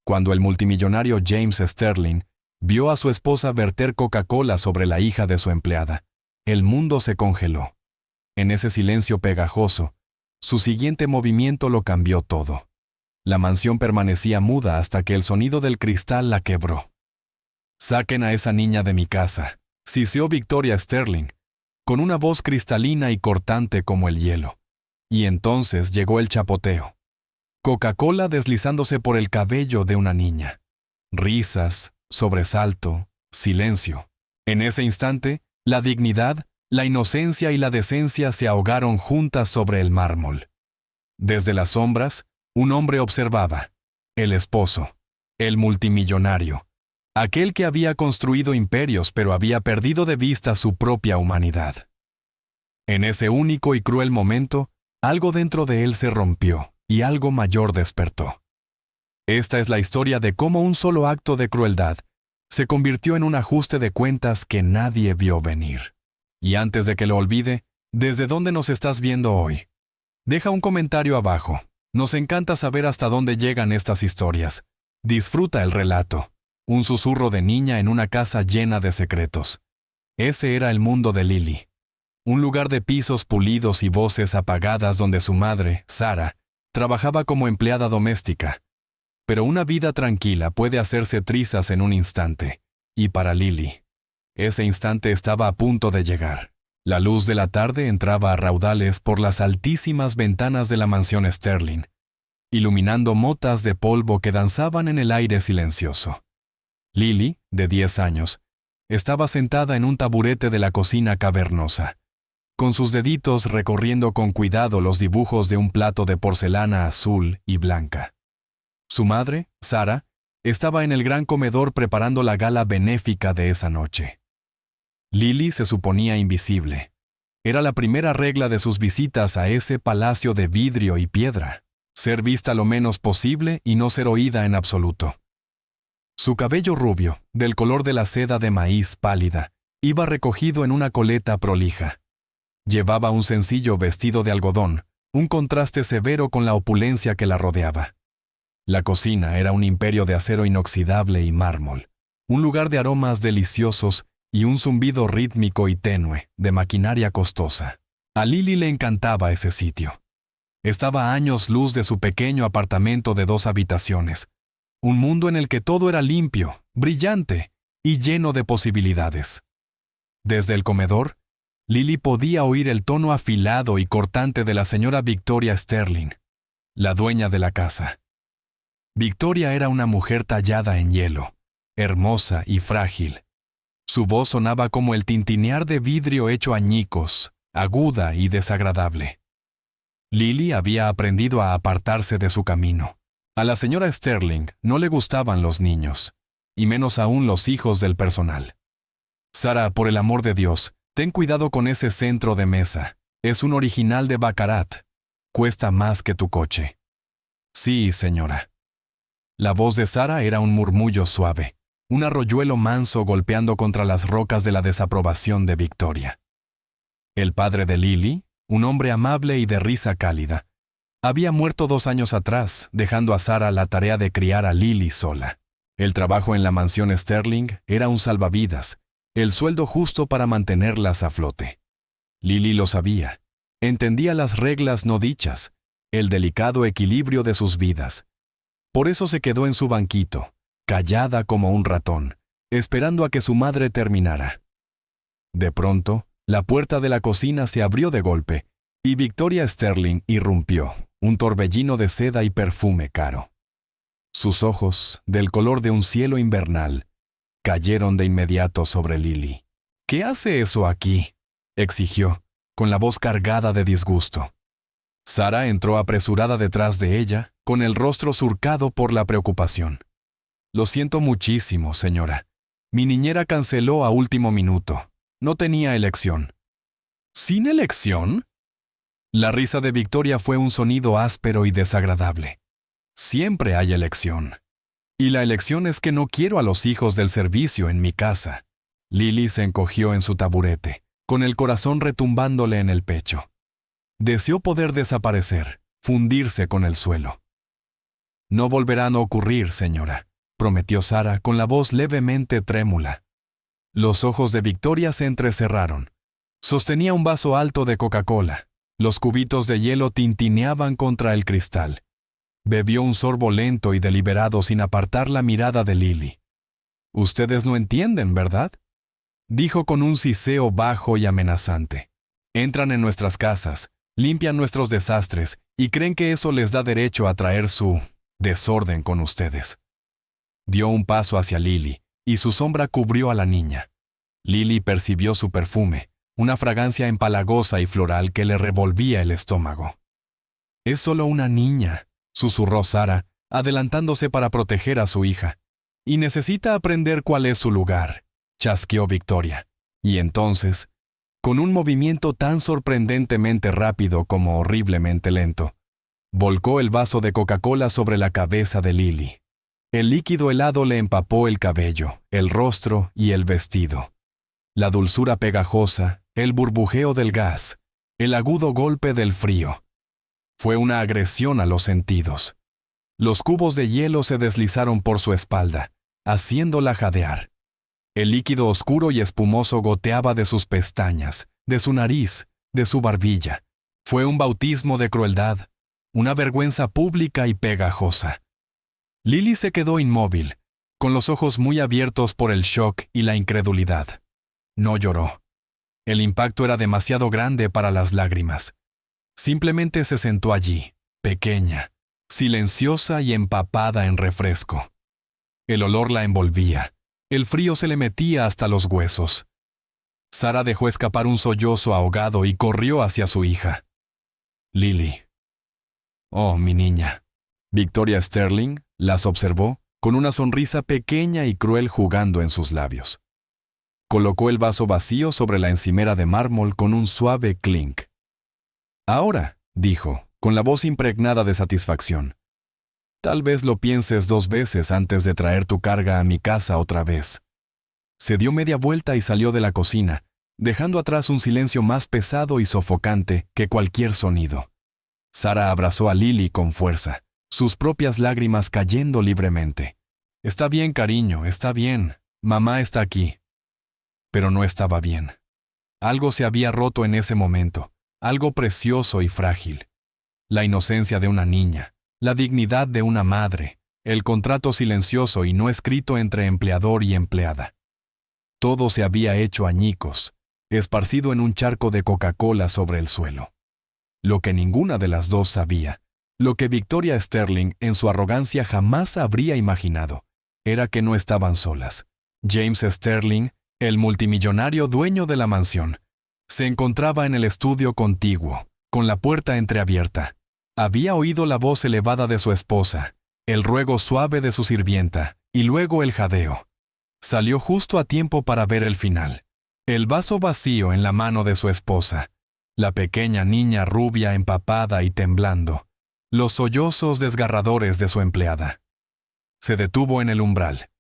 Cuando el multimillonario James Sterling vio a su esposa verter Coca-Cola sobre la hija de su empleada, el mundo se congeló. En ese silencio pegajoso, su siguiente movimiento lo cambió todo. La mansión permanecía muda hasta que el sonido del cristal la quebró. «Saquen a esa niña de mi casa», siseó Victoria Sterling, con una voz cristalina y cortante como el hielo. Y entonces llegó el chapoteo. Coca-Cola deslizándose por el cabello de una niña. Risas, sobresalto, silencio. En ese instante, la dignidad, la inocencia y la decencia se ahogaron juntas sobre el mármol. Desde las sombras, un hombre observaba. El esposo, el multimillonario, aquel que había construido imperios pero había perdido de vista su propia humanidad. En ese único y cruel momento, algo dentro de él se rompió y algo mayor despertó. Esta es la historia de cómo un solo acto de crueldad se convirtió en un ajuste de cuentas que nadie vio venir. Y antes de que lo olvide, ¿desde dónde nos estás viendo hoy? Deja un comentario abajo. Nos encanta saber hasta dónde llegan estas historias. Disfruta el relato. Un susurro de niña en una casa llena de secretos. Ese era el mundo de Lily. Un lugar de pisos pulidos y voces apagadas donde su madre, Sarah, trabajaba como empleada doméstica. Pero una vida tranquila puede hacerse trizas en un instante. Y para Lily, ese instante estaba a punto de llegar. La luz de la tarde entraba a raudales por las altísimas ventanas de la mansión Sterling, iluminando motas de polvo que danzaban en el aire silencioso. Lily, de 10 años, estaba sentada en un taburete de la cocina cavernosa, con sus deditos recorriendo con cuidado los dibujos de un plato de porcelana azul y blanca. Su madre, Sarah, estaba en el gran comedor preparando la gala benéfica de esa noche. Lily se suponía invisible. Era la primera regla de sus visitas a ese palacio de vidrio y piedra: ser vista lo menos posible y no ser oída en absoluto. Su cabello rubio, del color de la seda de maíz pálida, iba recogido en una coleta prolija. Llevaba un sencillo vestido de algodón, un contraste severo con la opulencia que la rodeaba. La cocina era un imperio de acero inoxidable y mármol, un lugar de aromas deliciosos y un zumbido rítmico y tenue de maquinaria costosa. A Lily le encantaba ese sitio. Estaba a años luz de su pequeño apartamento de 2 habitaciones, un mundo en el que todo era limpio, brillante y lleno de posibilidades. Desde el comedor, Lily podía oír el tono afilado y cortante de la señora Victoria Sterling, la dueña de la casa. Victoria era una mujer tallada en hielo, hermosa y frágil. Su voz sonaba como el tintinear de vidrio hecho añicos, aguda y desagradable. Lily había aprendido a apartarse de su camino. A la señora Sterling no le gustaban los niños, y menos aún los hijos del personal. «Sarah, por el amor de Dios, ten cuidado con ese centro de mesa. Es un original de Baccarat. Cuesta más que tu coche». «Sí, señora». La voz de Sarah era un murmullo suave, un arroyuelo manso golpeando contra las rocas de la desaprobación de Victoria. El padre de Lily, un hombre amable y de risa cálida, había muerto 2 años atrás, dejando a Sarah la tarea de criar a Lily sola. El trabajo en la mansión Sterling era un salvavidas, el sueldo justo para mantenerlas a flote. Lily lo sabía, entendía las reglas no dichas, el delicado equilibrio de sus vidas. Por eso se quedó en su banquito, callada como un ratón, esperando a que su madre terminara. De pronto, la puerta de la cocina se abrió de golpe, y Victoria Sterling irrumpió, un torbellino de seda y perfume caro. Sus ojos, del color de un cielo invernal, cayeron de inmediato sobre Lily. «¿Qué hace eso aquí?», exigió, con la voz cargada de disgusto. Sarah entró apresurada detrás de ella, con el rostro surcado por la preocupación. «Lo siento muchísimo, señora. Mi niñera canceló a último minuto. No tenía elección». «¿Sin elección?». La risa de Victoria fue un sonido áspero y desagradable. «Siempre hay elección. Y la elección es que no quiero a los hijos del servicio en mi casa». Lily se encogió en su taburete, con el corazón retumbándole en el pecho. Deseó poder desaparecer, fundirse con el suelo. No volverán a ocurrir, señora, prometió Sara con la voz levemente trémula. Los ojos de Victoria se entrecerraron. Sostenía un vaso alto de Coca-Cola. Los cubitos de hielo tintineaban contra el cristal. Bebió un sorbo lento y deliberado sin apartar la mirada de Lily. «Ustedes no entienden, ¿verdad?», dijo con un siseo bajo y amenazante. «Entran en nuestras casas, limpian nuestros desastres y creen que eso les da derecho a traer su desorden con ustedes». Dio un paso hacia Lily y su sombra cubrió a la niña. Lily percibió su perfume, una fragancia empalagosa y floral que le revolvía el estómago. «Es solo una niña», susurró Sara, adelantándose para proteger a su hija. «Y necesita aprender cuál es su lugar», chasqueó Victoria. Y entonces, con un movimiento tan sorprendentemente rápido como horriblemente lento, volcó el vaso de Coca-Cola sobre la cabeza de Lily. El líquido helado le empapó el cabello, el rostro y el vestido. La dulzura pegajosa, el burbujeo del gas, el agudo golpe del frío. Fue una agresión a los sentidos. Los cubos de hielo se deslizaron por su espalda, haciéndola jadear. El líquido oscuro y espumoso goteaba de sus pestañas, de su nariz, de su barbilla. Fue un bautismo de crueldad, una vergüenza pública y pegajosa. Lily se quedó inmóvil, con los ojos muy abiertos por el shock y la incredulidad. No lloró. El impacto era demasiado grande para las lágrimas. Simplemente se sentó allí, pequeña, silenciosa y empapada en refresco. El olor la envolvía. El frío se le metía hasta los huesos. Sara dejó escapar un sollozo ahogado y corrió hacia su hija. «Lily». «Oh, mi niña». Victoria Sterling las observó con una sonrisa pequeña y cruel jugando en sus labios. Colocó el vaso vacío sobre la encimera de mármol con un suave clink. «Ahora», dijo, con la voz impregnada de satisfacción, «tal vez lo pienses 2 veces antes de traer tu carga a mi casa otra vez». Se dio media vuelta y salió de la cocina, dejando atrás un silencio más pesado y sofocante que cualquier sonido. Sara abrazó a Lily con fuerza, sus propias lágrimas cayendo libremente. «Está bien, cariño, está bien. Mamá está aquí». Pero no estaba bien. Algo se había roto en ese momento, algo precioso y frágil. La inocencia de una niña, la dignidad de una madre, el contrato silencioso y no escrito entre empleador y empleada. Todo se había hecho añicos, esparcido en un charco de Coca-Cola sobre el suelo. Lo que ninguna de las dos sabía, lo que Victoria Sterling en su arrogancia jamás habría imaginado, era que no estaban solas. James Sterling, el multimillonario dueño de la mansión, se encontraba en el estudio contiguo, con la puerta entreabierta. Había oído la voz elevada de su esposa, el ruego suave de su sirvienta, y luego el jadeo. Salió justo a tiempo para ver el final. El vaso vacío en la mano de su esposa, la pequeña niña rubia empapada y temblando, los sollozos desgarradores de su empleada. Se detuvo en el umbral.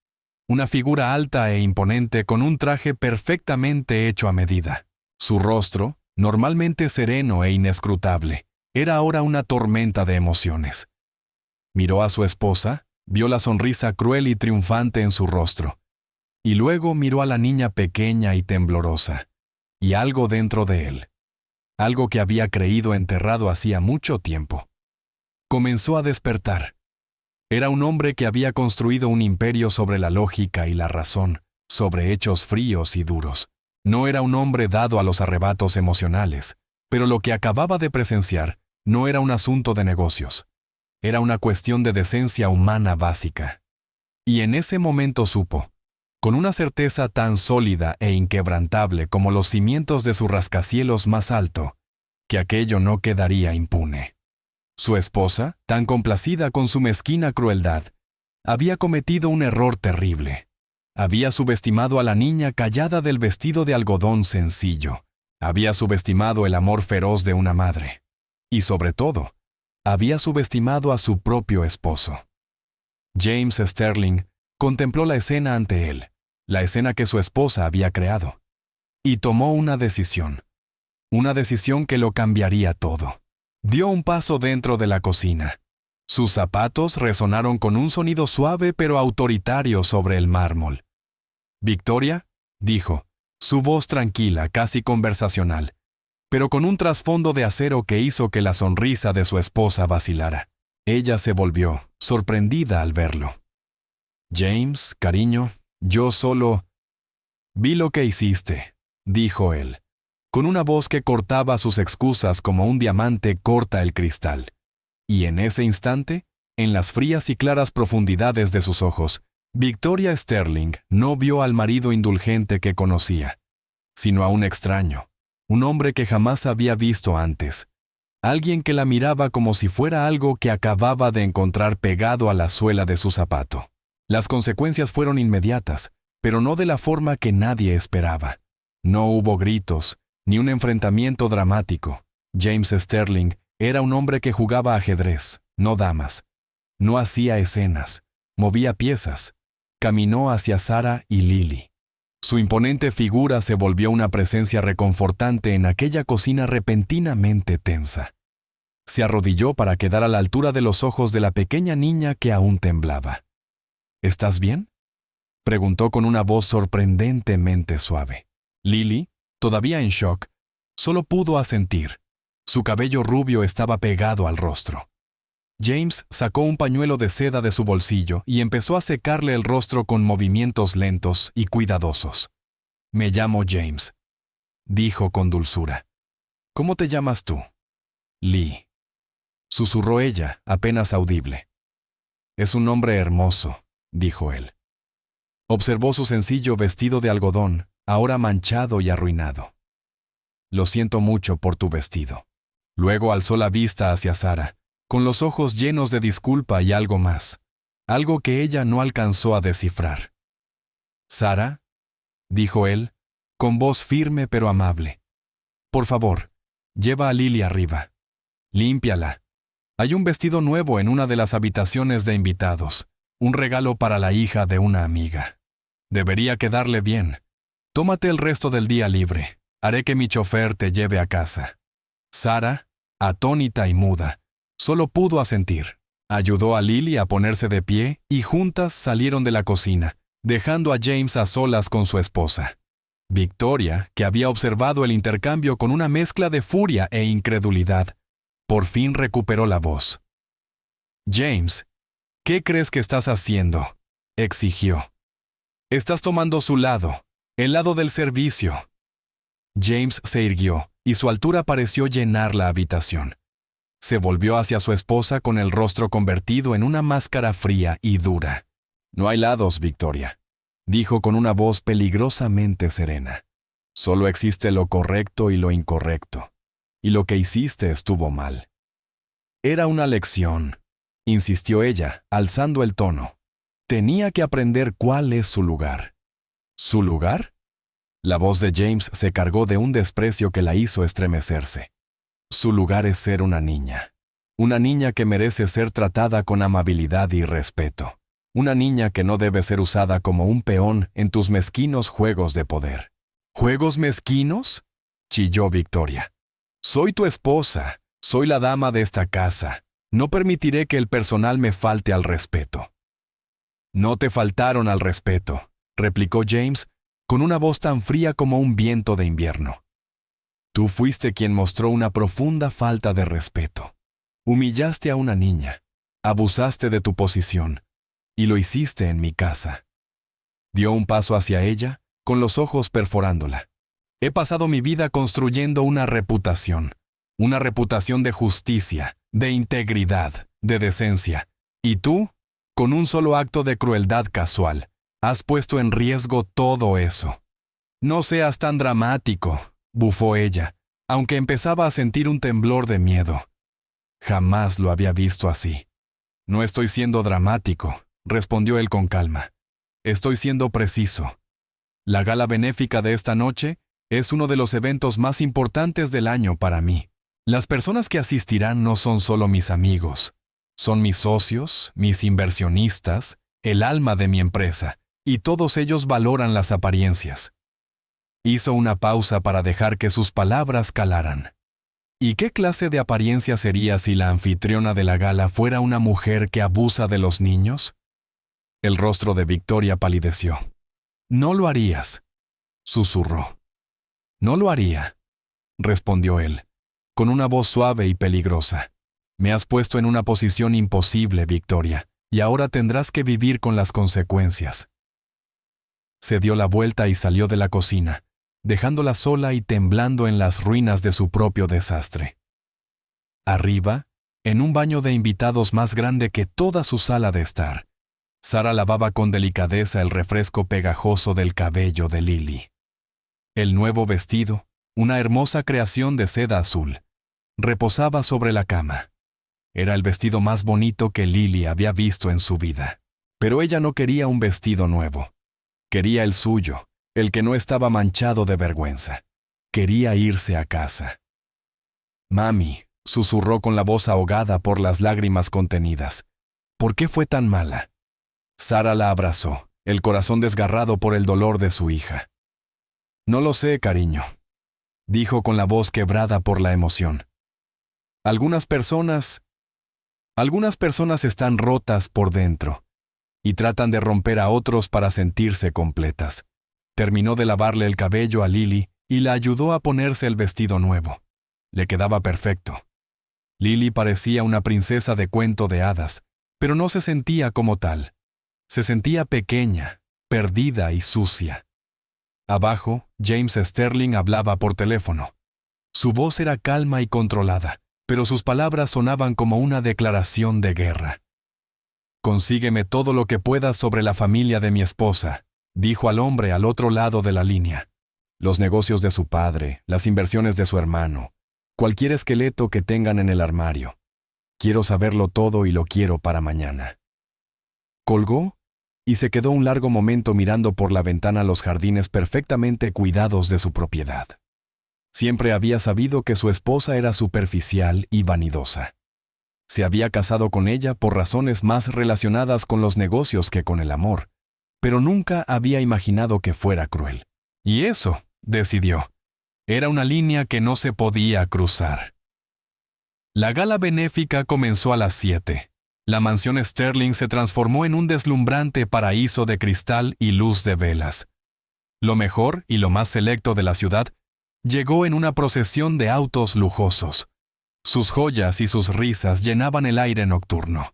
Una figura alta e imponente con un traje perfectamente hecho a medida. Su rostro, normalmente sereno e inescrutable, era ahora una tormenta de emociones. Miró a su esposa, vio la sonrisa cruel y triunfante en su rostro, y luego miró a la niña pequeña y temblorosa, y algo dentro de él, algo que había creído enterrado hacía mucho tiempo, comenzó a despertar. Era un hombre que había construido un imperio sobre la lógica y la razón, sobre hechos fríos y duros. No era un hombre dado a los arrebatos emocionales, pero lo que acababa de presenciar no era un asunto de negocios. Era una cuestión de decencia humana básica. Y en ese momento supo, con una certeza tan sólida e inquebrantable como los cimientos de su rascacielos más alto, que aquello no quedaría impune. Su esposa, tan complacida con su mezquina crueldad, había cometido un error terrible. Había subestimado a la niña callada del vestido de algodón sencillo. Había subestimado el amor feroz de una madre. Y sobre todo, había subestimado a su propio esposo. James Sterling contempló la escena ante él, la escena que su esposa había creado, y tomó una decisión que lo cambiaría todo. Dio un paso dentro de la cocina. Sus zapatos resonaron con un sonido suave pero autoritario sobre el mármol. «Victoria», dijo, su voz tranquila, casi conversacional, pero con un trasfondo de acero que hizo que la sonrisa de su esposa vacilara. Ella se volvió, sorprendida al verlo. «James, cariño, yo solo...» «Vi lo que hiciste», dijo él, con una voz que cortaba sus excusas como un diamante corta el cristal. Y en ese instante, en las frías y claras profundidades de sus ojos, Victoria Sterling no vio al marido indulgente que conocía, sino a un extraño, un hombre que jamás había visto antes, alguien que la miraba como si fuera algo que acababa de encontrar pegado a la suela de su zapato. Las consecuencias fueron inmediatas, pero no de la forma que nadie esperaba. No hubo gritos, ni un enfrentamiento dramático. James Sterling era un hombre que jugaba ajedrez, no damas. No hacía escenas, movía piezas. Caminó hacia Sarah y Lily. Su imponente figura se volvió una presencia reconfortante en aquella cocina repentinamente tensa. Se arrodilló para quedar a la altura de los ojos de la pequeña niña que aún temblaba. «¿Estás bien?», preguntó con una voz sorprendentemente suave. Lily, todavía en shock, solo pudo asentir. Su cabello rubio estaba pegado al rostro. James sacó un pañuelo de seda de su bolsillo y empezó a secarle el rostro con movimientos lentos y cuidadosos. «Me llamo James», dijo con dulzura. «¿Cómo te llamas tú?» «Lee», susurró ella, apenas audible. «Es un nombre hermoso», dijo él. Observó su sencillo vestido de algodón, ahora manchado y arruinado. «Lo siento mucho por tu vestido». Luego alzó la vista hacia Sarah, con los ojos llenos de disculpa y algo más, algo que ella no alcanzó a descifrar. «Sarah», dijo él, con voz firme pero amable, «por favor, lleva a Lily arriba. Límpiala. Hay un vestido nuevo en una de las habitaciones de invitados, un regalo para la hija de una amiga. Debería quedarle bien. Tómate el resto del día libre. Haré que mi chofer te lleve a casa». Sarah, atónita y muda, solo pudo asentir. Ayudó a Lily a ponerse de pie y juntas salieron de la cocina, dejando a James a solas con su esposa. Victoria, que había observado el intercambio con una mezcla de furia e incredulidad, por fin recuperó la voz. «James, ¿qué crees que estás haciendo?», exigió. «Estás tomando su lado, el lado del servicio». James se irguió y su altura pareció llenar la habitación. Se volvió hacia su esposa con el rostro convertido en una máscara fría y dura. «No hay lados, Victoria», dijo con una voz peligrosamente serena. «Solo existe lo correcto y lo incorrecto. Y lo que hiciste estuvo mal». «Era una lección», insistió ella, alzando el tono. «Tenía que aprender cuál es su lugar». «¿Su lugar?». La voz de James se cargó de un desprecio que la hizo estremecerse. «Su lugar es ser una niña que merece ser tratada con amabilidad y respeto, una niña que no debe ser usada como un peón en tus mezquinos juegos de poder». «¿Juegos mezquinos?», chilló Victoria. «Soy tu esposa, soy la dama de esta casa, no permitiré que el personal me falte al respeto». «No te faltaron al respeto», replicó James, con una voz tan fría como un viento de invierno. «Tú fuiste quien mostró una profunda falta de respeto. Humillaste a una niña, abusaste de tu posición, y lo hiciste en mi casa». Dio un paso hacia ella, con los ojos perforándola. «He pasado mi vida construyendo una reputación de justicia, de integridad, de decencia, y tú, con un solo acto de crueldad casual, has puesto en riesgo todo eso». «No seas tan dramático», bufó ella, aunque empezaba a sentir un temblor de miedo. Jamás lo había visto así. «No estoy siendo dramático», respondió él con calma. «Estoy siendo preciso. La gala benéfica de esta noche es uno de los eventos más importantes del año para mí. Las personas que asistirán no son solo mis amigos, son mis socios, mis inversionistas, el alma de mi empresa, y todos ellos valoran las apariencias». Hizo una pausa para dejar que sus palabras calaran. ¿Y qué clase de apariencia sería si la anfitriona de la gala fuera una mujer que abusa de los niños? El rostro de Victoria palideció. «No lo harías», susurró. «No lo haría», respondió él, con una voz suave y peligrosa. «Me has puesto en una posición imposible, Victoria, y ahora tendrás que vivir con las consecuencias». Se dio la vuelta y salió de la cocina, dejándola sola y temblando en las ruinas de su propio desastre. Arriba, en un baño de invitados más grande que toda su sala de estar, Sara lavaba con delicadeza el refresco pegajoso del cabello de Lily. El nuevo vestido, una hermosa creación de seda azul, reposaba sobre la cama. Era el vestido más bonito que Lily había visto en su vida. Pero ella no quería un vestido nuevo. Quería el suyo, el que no estaba manchado de vergüenza. Quería irse a casa. «Mami», susurró con la voz ahogada por las lágrimas contenidas. «¿Por qué fue tan mala?» Sara la abrazó, el corazón desgarrado por el dolor de su hija. «No lo sé, cariño», dijo con la voz quebrada por la emoción. Algunas personas están rotas por dentro y tratan de romper a otros para sentirse completas. Terminó de lavarle el cabello a Lily y la ayudó a ponerse el vestido nuevo. Le quedaba perfecto. Lily parecía una princesa de cuento de hadas, pero no se sentía como tal. Se sentía pequeña, perdida y sucia. Abajo, James Sterling hablaba por teléfono. Su voz era calma y controlada, pero sus palabras sonaban como una declaración de guerra. «Consígueme todo lo que puedas sobre la familia de mi esposa», dijo al hombre al otro lado de la línea. «Los negocios de su padre, las inversiones de su hermano, cualquier esqueleto que tengan en el armario. Quiero saberlo todo y lo quiero para mañana». Colgó y se quedó un largo momento mirando por la ventana los jardines perfectamente cuidados de su propiedad. Siempre había sabido que su esposa era superficial y vanidosa. Se había casado con ella por razones más relacionadas con los negocios que con el amor, pero nunca había imaginado que fuera cruel. Y eso, decidió, era una línea que no se podía cruzar. La gala benéfica comenzó a las 7. La mansión Sterling se transformó en un deslumbrante paraíso de cristal y luz de velas. Lo mejor y lo más selecto de la ciudad llegó en una procesión de autos lujosos. Sus joyas y sus risas llenaban el aire nocturno.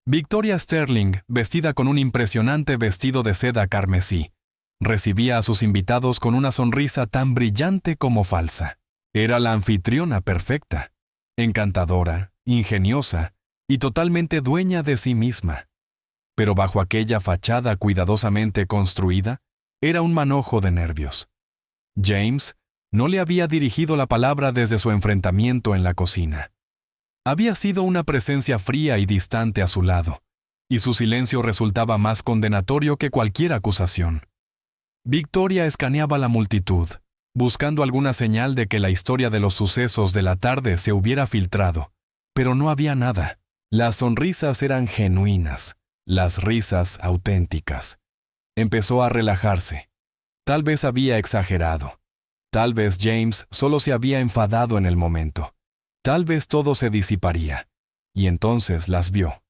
Victoria Sterling, vestida con un impresionante vestido de seda carmesí, recibía a sus invitados con una sonrisa tan brillante como falsa. Era la anfitriona perfecta, encantadora, ingeniosa y totalmente dueña de sí misma. Pero bajo aquella fachada cuidadosamente construida, era un manojo de nervios. James no le había dirigido la palabra desde su enfrentamiento en la cocina. Había sido una presencia fría y distante a su lado, y su silencio resultaba más condenatorio que cualquier acusación. Victoria escaneaba la multitud, buscando alguna señal de que la historia de los sucesos de la tarde se hubiera filtrado, pero no había nada. Las sonrisas eran genuinas, las risas auténticas. Empezó a relajarse. Tal vez había exagerado. Tal vez James solo se había enfadado en el momento. Tal vez todo se disiparía. Y entonces las vio.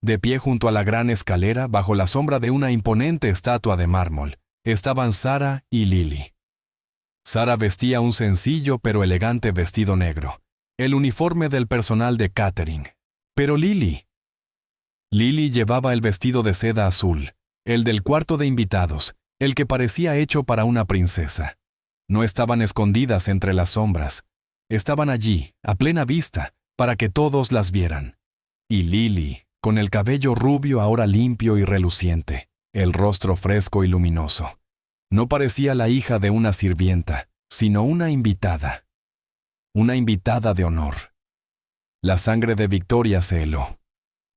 De pie junto a la gran escalera, bajo la sombra de una imponente estatua de mármol, estaban Sara y Lily. Sara vestía un sencillo pero elegante vestido negro, el uniforme del personal de catering. Pero Lily llevaba el vestido de seda azul, el del cuarto de invitados, el que parecía hecho para una princesa. No estaban escondidas entre las sombras. Estaban allí, a plena vista, para que todos las vieran. Y Lily, con el cabello rubio ahora limpio y reluciente, el rostro fresco y luminoso, no parecía la hija de una sirvienta, sino una invitada. Una invitada de honor. La sangre de Victoria se heló.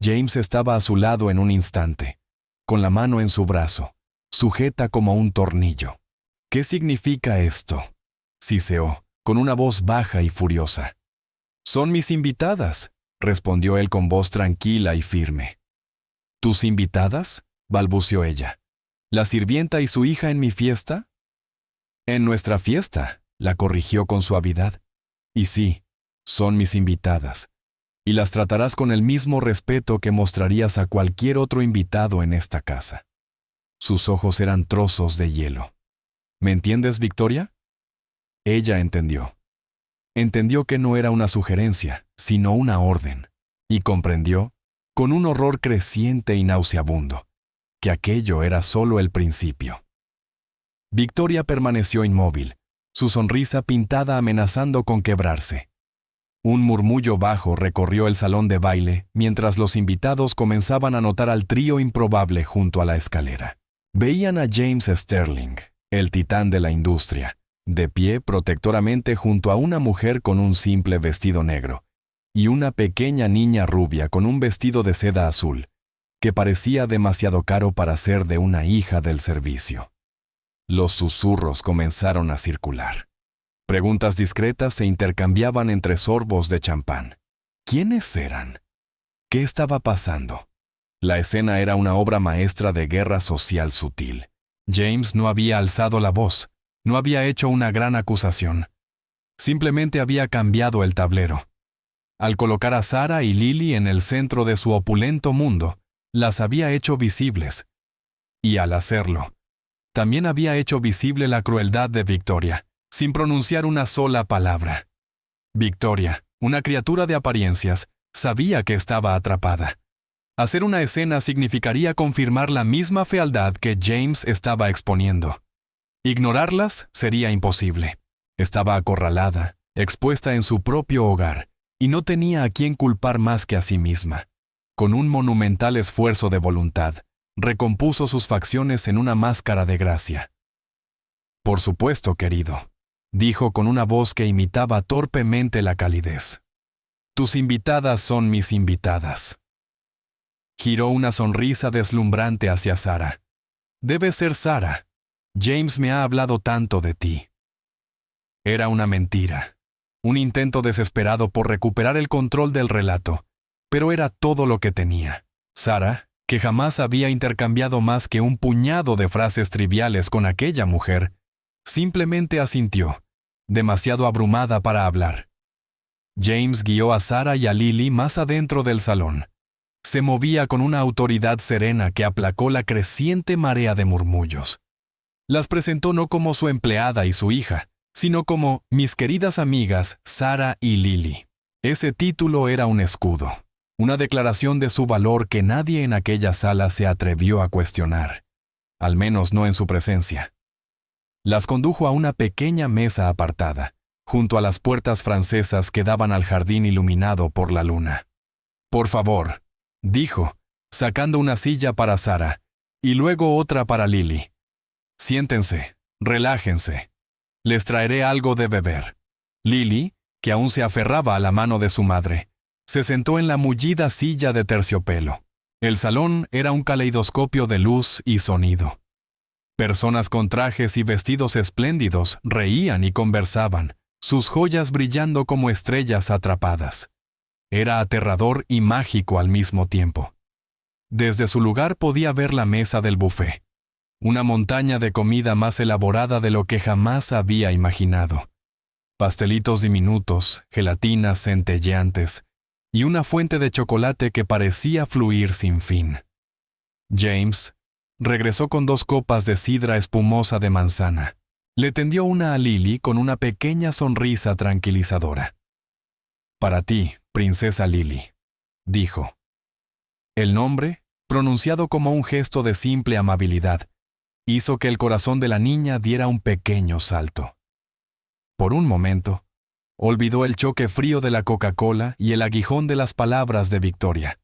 James estaba a su lado en un instante, con la mano en su brazo, sujeta como un tornillo. «¿Qué significa esto?», siseó, con una voz baja y furiosa. «Son mis invitadas», respondió él con voz tranquila y firme. «¿Tus invitadas?», balbuceó ella. «¿La sirvienta y su hija en mi fiesta?». «En nuestra fiesta», la corrigió con suavidad. Y sí, son mis invitadas, y las tratarás con el mismo respeto que mostrarías a cualquier otro invitado en esta casa. Sus ojos eran trozos de hielo. ¿Me entiendes, Victoria? Ella entendió. Entendió que no era una sugerencia, sino una orden, y comprendió, con un horror creciente y nauseabundo, que aquello era solo el principio. Victoria permaneció inmóvil, su sonrisa pintada amenazando con quebrarse. Un murmullo bajo recorrió el salón de baile mientras los invitados comenzaban a notar al trío improbable junto a la escalera. Veían a James Sterling, el titán de la industria, de pie protectoramente junto a una mujer con un simple vestido negro, y una pequeña niña rubia con un vestido de seda azul, que parecía demasiado caro para ser de una hija del servicio. Los susurros comenzaron a circular. Preguntas discretas se intercambiaban entre sorbos de champán. ¿Quiénes eran? ¿Qué estaba pasando? La escena era una obra maestra de guerra social sutil. James no había alzado la voz, no había hecho una gran acusación. Simplemente había cambiado el tablero. Al colocar a Sarah y Lily en el centro de su opulento mundo, las había hecho visibles. Y al hacerlo, también había hecho visible la crueldad de Victoria, sin pronunciar una sola palabra. Victoria, una criatura de apariencias, sabía que estaba atrapada. Hacer una escena significaría confirmar la misma fealdad que James estaba exponiendo. Ignorarlas sería imposible. Estaba acorralada, expuesta en su propio hogar, y no tenía a quién culpar más que a sí misma. Con un monumental esfuerzo de voluntad, recompuso sus facciones en una máscara de gracia. «Por supuesto, querido», dijo con una voz que imitaba torpemente la calidez. «Tus invitadas son mis invitadas». Giró una sonrisa deslumbrante hacia Sarah. «Debe ser Sarah. James me ha hablado tanto de ti». Era una mentira, un intento desesperado por recuperar el control del relato, pero era todo lo que tenía. Sarah, que jamás había intercambiado más que un puñado de frases triviales con aquella mujer, simplemente asintió, demasiado abrumada para hablar. James guió a Sarah y a Lily más adentro del salón. Se movía con una autoridad serena que aplacó la creciente marea de murmullos. Las presentó no como su empleada y su hija, sino como mis queridas amigas Sarah y Lily. Ese título era un escudo, una declaración de su valor que nadie en aquella sala se atrevió a cuestionar, al menos no en su presencia. Las condujo a una pequeña mesa apartada, junto a las puertas francesas que daban al jardín iluminado por la luna. «Por favor», dijo, sacando una silla para Sarah, y luego otra para Lily. «Siéntense, relájense. Les traeré algo de beber». Lily, que aún se aferraba a la mano de su madre, se sentó en la mullida silla de terciopelo. El salón era un caleidoscopio de luz y sonido. Personas con trajes y vestidos espléndidos reían y conversaban, sus joyas brillando como estrellas atrapadas. Era aterrador y mágico al mismo tiempo. Desde su lugar podía ver la mesa del buffet, una montaña de comida más elaborada de lo que jamás había imaginado. Pastelitos diminutos, gelatinas centelleantes, y una fuente de chocolate que parecía fluir sin fin. James regresó con 2 copas de sidra espumosa de manzana. Le tendió una a Lily con una pequeña sonrisa tranquilizadora. «Para ti, princesa Lily», dijo. El nombre, pronunciado como un gesto de simple amabilidad, hizo que el corazón de la niña diera un pequeño salto. Por un momento, olvidó el choque frío de la Coca-Cola y el aguijón de las palabras de Victoria.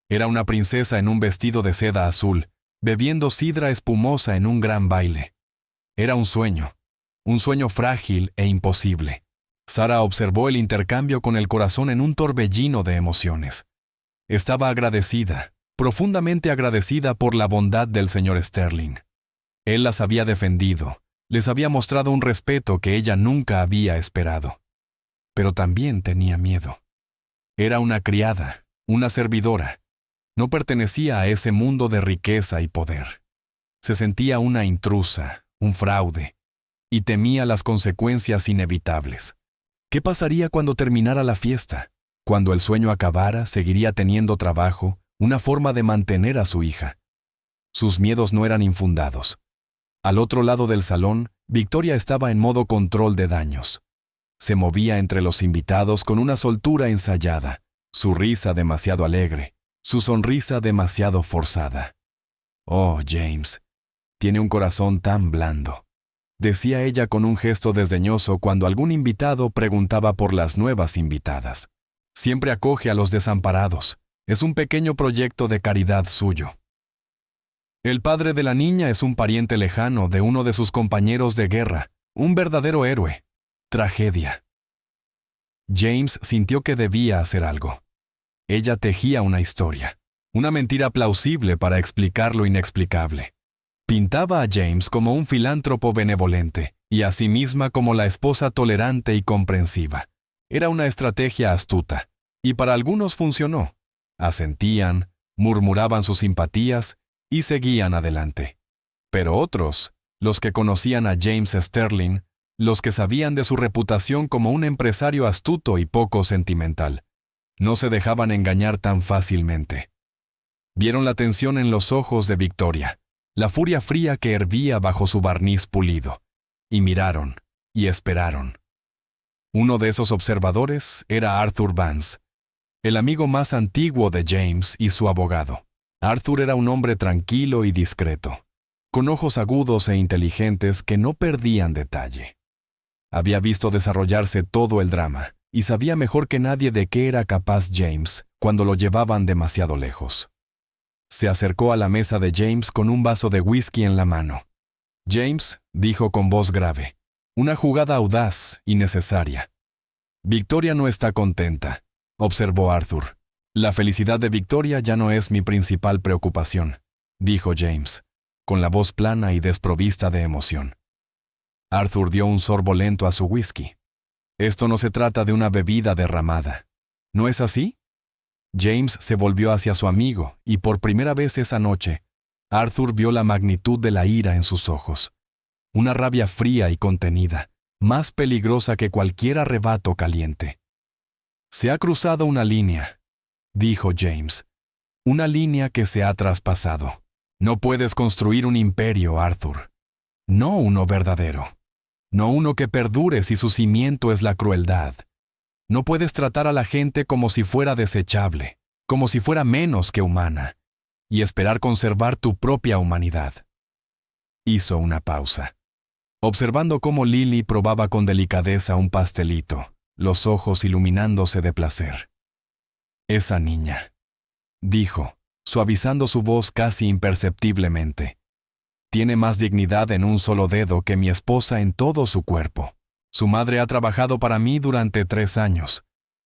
Era una princesa en un vestido de seda azul, bebiendo sidra espumosa en un gran baile. Era un sueño frágil e imposible. Sarah observó el intercambio con el corazón en un torbellino de emociones. Estaba agradecida, profundamente agradecida por la bondad del señor Sterling. Él las había defendido, les había mostrado un respeto que ella nunca había esperado. Pero también tenía miedo. Era una criada, una servidora. No pertenecía a ese mundo de riqueza y poder. Se sentía una intrusa, un fraude, y temía las consecuencias inevitables. ¿Qué pasaría cuando terminara la fiesta? Cuando el sueño acabara, seguiría teniendo trabajo, una forma de mantener a su hija. Sus miedos no eran infundados. Al otro lado del salón, Victoria estaba en modo control de daños. Se movía entre los invitados con una soltura ensayada, su risa demasiado alegre, su sonrisa demasiado forzada. «Oh, James, tiene un corazón tan blando», decía ella con un gesto desdeñoso cuando algún invitado preguntaba por las nuevas invitadas. «Siempre acoge a los desamparados. Es un pequeño proyecto de caridad suyo». El padre de la niña es un pariente lejano de uno de sus compañeros de guerra, un verdadero héroe. Tragedia. James sintió que debía hacer algo. Ella tejía una historia, una mentira plausible para explicar lo inexplicable. Pintaba a James como un filántropo benevolente y a sí misma como la esposa tolerante y comprensiva. Era una estrategia astuta, y para algunos funcionó. Asentían, murmuraban sus simpatías y seguían adelante. Pero otros, los que conocían a James Sterling, los que sabían de su reputación como un empresario astuto y poco sentimental, no se dejaban engañar tan fácilmente. Vieron la tensión en los ojos de Victoria, la furia fría que hervía bajo su barniz pulido, y miraron, y esperaron. Uno de esos observadores era Arthur Vance, el amigo más antiguo de James y su abogado. Arthur era un hombre tranquilo y discreto, con ojos agudos e inteligentes que no perdían detalle. Había visto desarrollarse todo el drama y sabía mejor que nadie de qué era capaz James cuando lo llevaban demasiado lejos. Se acercó a la mesa de James con un vaso de whisky en la mano. «James», dijo con voz grave, «una jugada audaz y necesaria». «Victoria no está contenta», observó Arthur. «La felicidad de Victoria ya no es mi principal preocupación», dijo James, con la voz plana y desprovista de emoción. Arthur dio un sorbo lento a su whisky. «Esto no se trata de una bebida derramada. ¿No es así?» James se volvió hacia su amigo y por primera vez esa noche, Arthur vio la magnitud de la ira en sus ojos. Una rabia fría y contenida, más peligrosa que cualquier arrebato caliente. «Se ha cruzado una línea», dijo James. «Una línea que se ha traspasado. No puedes construir un imperio, Arthur. No uno verdadero. No uno que perdure si su cimiento es la crueldad. No puedes tratar a la gente como si fuera desechable, como si fuera menos que humana, y esperar conservar tu propia humanidad». Hizo una pausa, observando cómo Lily probaba con delicadeza un pastelito, los ojos iluminándose de placer. «Esa niña», dijo, suavizando su voz casi imperceptiblemente, «tiene más dignidad en un solo dedo que mi esposa en todo su cuerpo. Su madre ha trabajado para mí durante 3 años.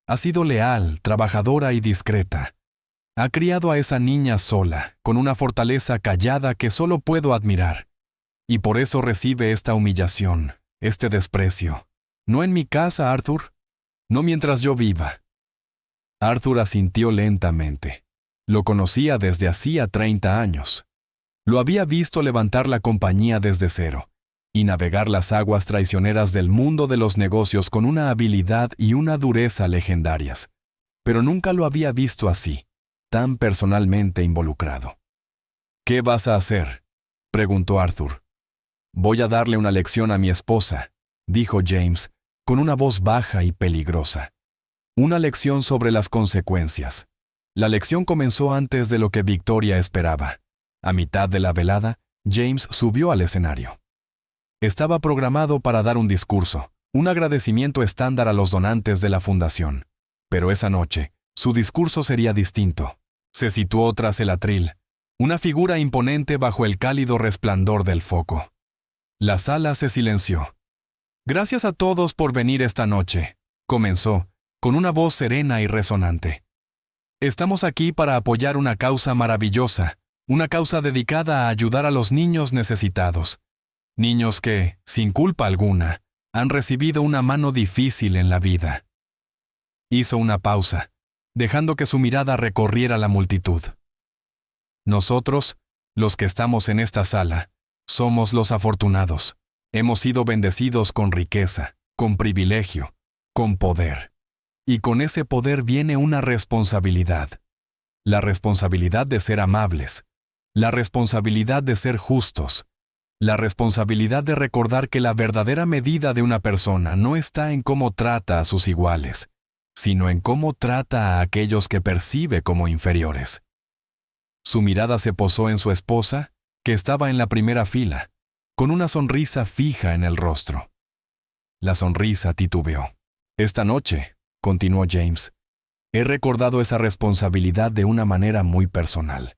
Ha sido leal, trabajadora y discreta. Ha criado a esa niña sola, con una fortaleza callada que solo puedo admirar. Y por eso recibe esta humillación, este desprecio. No en mi casa, Arthur. No mientras yo viva». Arthur asintió lentamente. Lo conocía desde hacía 30 años. Lo había visto levantar la compañía desde cero y navegar las aguas traicioneras del mundo de los negocios con una habilidad y una dureza legendarias. Pero nunca lo había visto así, tan personalmente involucrado. «¿Qué vas a hacer?», preguntó Arthur. «Voy a darle una lección a mi esposa», dijo James, con una voz baja y peligrosa. Una lección sobre las consecuencias. La lección comenzó antes de lo que Victoria esperaba. A mitad de la velada, James subió al escenario. Estaba programado para dar un discurso, un agradecimiento estándar a los donantes de la fundación. Pero esa noche, su discurso sería distinto. Se situó tras el atril, una figura imponente bajo el cálido resplandor del foco. La sala se silenció. «Gracias a todos por venir esta noche», comenzó, con una voz serena y resonante. «Estamos aquí para apoyar una causa maravillosa, una causa dedicada a ayudar a los niños necesitados. Niños que, sin culpa alguna, han recibido una mano difícil en la vida». Hizo una pausa, dejando que su mirada recorriera la multitud. «Nosotros, los que estamos en esta sala, somos los afortunados. Hemos sido bendecidos con riqueza, con privilegio, con poder. Y con ese poder viene una responsabilidad. La responsabilidad de ser amables. La responsabilidad de ser justos. La responsabilidad de recordar que la verdadera medida de una persona no está en cómo trata a sus iguales, sino en cómo trata a aquellos que percibe como inferiores. Su mirada se posó en su esposa, que estaba en la primera fila, con una sonrisa fija en el rostro. La sonrisa titubeó. Esta noche, continuó James, he recordado esa responsabilidad de una manera muy personal.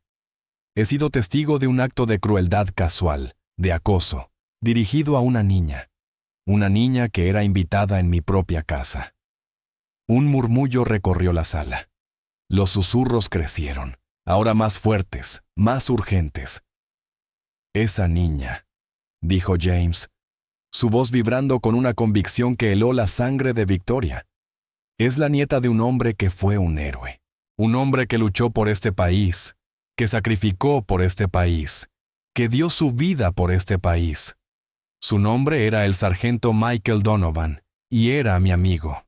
He sido testigo de un acto de crueldad casual, de acoso, dirigido a una niña que era invitada en mi propia casa. Un murmullo recorrió la sala. Los susurros crecieron, ahora más fuertes, más urgentes. Esa niña, dijo James, su voz vibrando con una convicción que heló la sangre de Victoria. Es la nieta de un hombre que fue un héroe, un hombre que luchó por este país, que sacrificó por este país, que dio su vida por este país. Su nombre era el sargento Michael Donovan, y era mi amigo.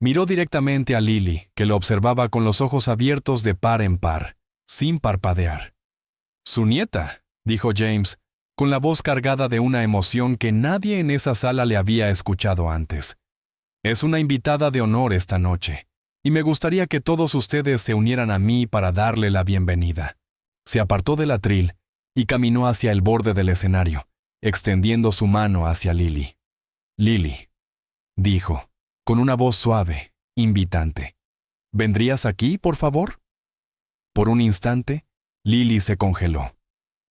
Miró directamente a Lily, que lo observaba con los ojos abiertos de par en par, sin parpadear. «Su nieta», dijo James, con la voz cargada de una emoción que nadie en esa sala le había escuchado antes. «Es una invitada de honor esta noche, y me gustaría que todos ustedes se unieran a mí para darle la bienvenida». Se apartó del atril y caminó hacia el borde del escenario, extendiendo su mano hacia Lily. «Lily», dijo, con una voz suave, invitante, «¿vendrías aquí, por favor?» Por un instante, Lily se congeló.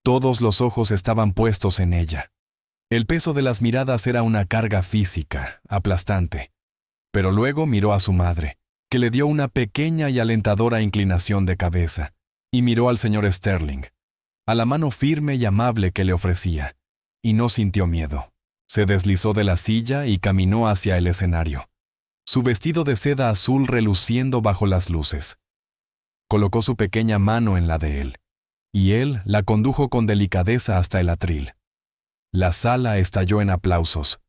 Todos los ojos estaban puestos en ella. El peso de las miradas era una carga física, aplastante. Pero luego miró a su madre, que le dio una pequeña y alentadora inclinación de cabeza, y miró al señor Sterling, a la mano firme y amable que le ofrecía, y no sintió miedo. Se deslizó de la silla y caminó hacia el escenario, su vestido de seda azul reluciendo bajo las luces. Colocó su pequeña mano en la de él, y él la condujo con delicadeza hasta el atril. La sala estalló en aplausos.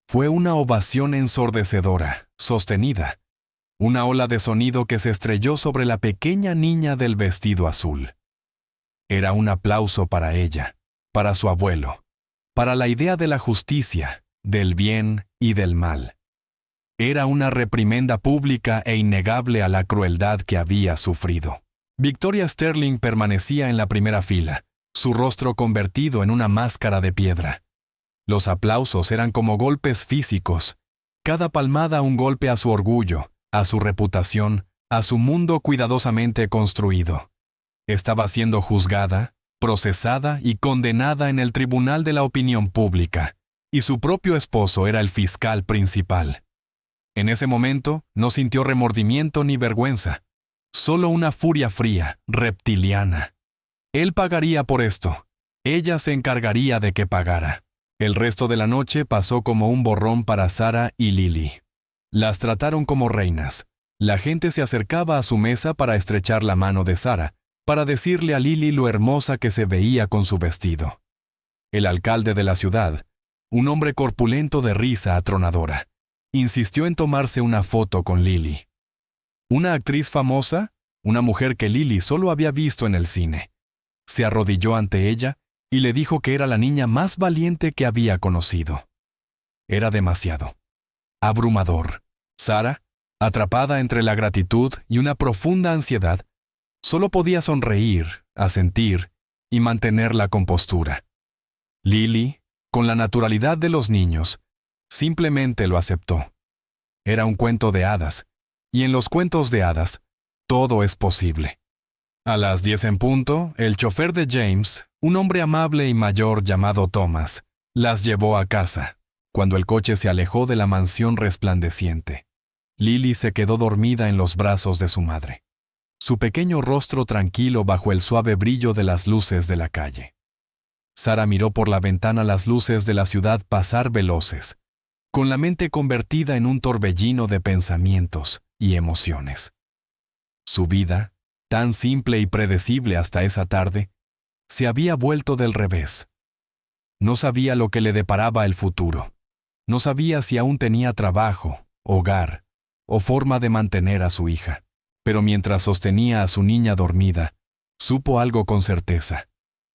Fue una ovación ensordecedora, sostenida, una ola de sonido que se estrelló sobre la pequeña niña del vestido azul. Era un aplauso para ella, para su abuelo, para la idea de la justicia, del bien y del mal. Era una reprimenda pública e innegable a la crueldad que había sufrido. Victoria Sterling permanecía en la primera fila, su rostro convertido en una máscara de piedra. Los aplausos eran como golpes físicos, cada palmada un golpe a su orgullo, a su reputación, a su mundo cuidadosamente construido. Estaba siendo juzgada, procesada y condenada en el tribunal de la opinión pública, y su propio esposo era el fiscal principal. En ese momento no sintió remordimiento ni vergüenza, solo una furia fría, reptiliana. Él pagaría por esto. Ella se encargaría de que pagara. El resto de la noche pasó como un borrón para Sarah y Lily. Las trataron como reinas. La gente se acercaba a su mesa para estrechar la mano de Sarah, para decirle a Lily lo hermosa que se veía con su vestido. El alcalde de la ciudad, un hombre corpulento de risa atronadora, insistió en tomarse una foto con Lily. Una actriz famosa, una mujer que Lily solo había visto en el cine, se arrodilló ante ella y le dijo que era la niña más valiente que había conocido. Era demasiado. Abrumador. Sarah, atrapada entre la gratitud y una profunda ansiedad, solo podía sonreír, asentir y mantener la compostura. Lily, con la naturalidad de los niños, simplemente lo aceptó. Era un cuento de hadas, y en los cuentos de hadas, todo es posible. A las 10 en punto, el chofer de James, un hombre amable y mayor llamado Thomas, las llevó a casa, cuando el coche se alejó de la mansión resplandeciente. Lily se quedó dormida en los brazos de su madre, su pequeño rostro tranquilo bajo el suave brillo de las luces de la calle. Sarah miró por la ventana las luces de la ciudad pasar veloces, con la mente convertida en un torbellino de pensamientos y emociones. Su vida, tan simple y predecible hasta esa tarde, se había vuelto del revés. No sabía lo que le deparaba el futuro. No sabía si aún tenía trabajo, hogar o forma de mantener a su hija. Pero mientras sostenía a su niña dormida, supo algo con certeza.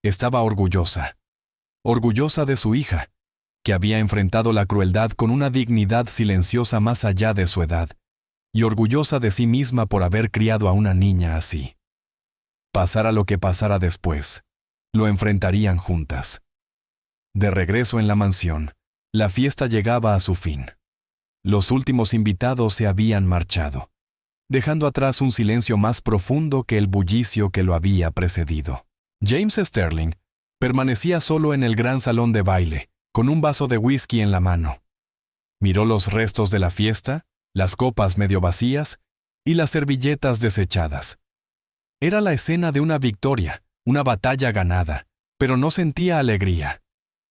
Estaba orgullosa. Orgullosa de su hija, que había enfrentado la crueldad con una dignidad silenciosa más allá de su edad, y orgullosa de sí misma por haber criado a una niña así. Pasara lo que pasara después, lo enfrentarían juntas. De regreso en la mansión, la fiesta llegaba a su fin. Los últimos invitados se habían marchado, dejando atrás un silencio más profundo que el bullicio que lo había precedido. James Sterling permanecía solo en el gran salón de baile, con un vaso de whisky en la mano. Miró los restos de la fiesta, las copas medio vacías y las servilletas desechadas. Era la escena de una victoria, una batalla ganada, pero no sentía alegría,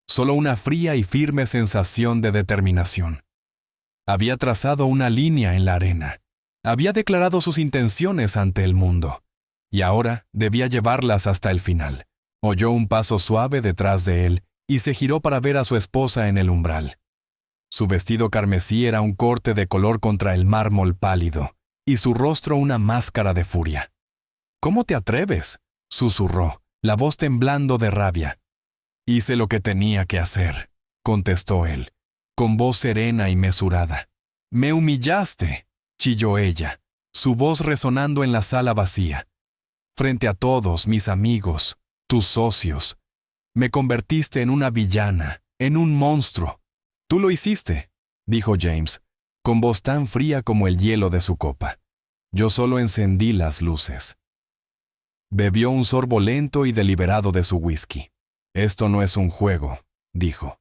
solo una fría y firme sensación de determinación. Había trazado una línea en la arena, había declarado sus intenciones ante el mundo, y ahora debía llevarlas hasta el final. Oyó un paso suave detrás de él y se giró para ver a su esposa en el umbral. Su vestido carmesí era un corte de color contra el mármol pálido, y su rostro una máscara de furia. «¿Cómo te atreves?», susurró, la voz temblando de rabia. «Hice lo que tenía que hacer», contestó él, con voz serena y mesurada. «Me humillaste», chilló ella, su voz resonando en la sala vacía. «Frente a todos mis amigos, tus socios. Me convertiste en una villana, en un monstruo. Tú lo hiciste», dijo James, con voz tan fría como el hielo de su copa. «Yo solo encendí las luces». Bebió un sorbo lento y deliberado de su whisky. «Esto no es un juego», dijo.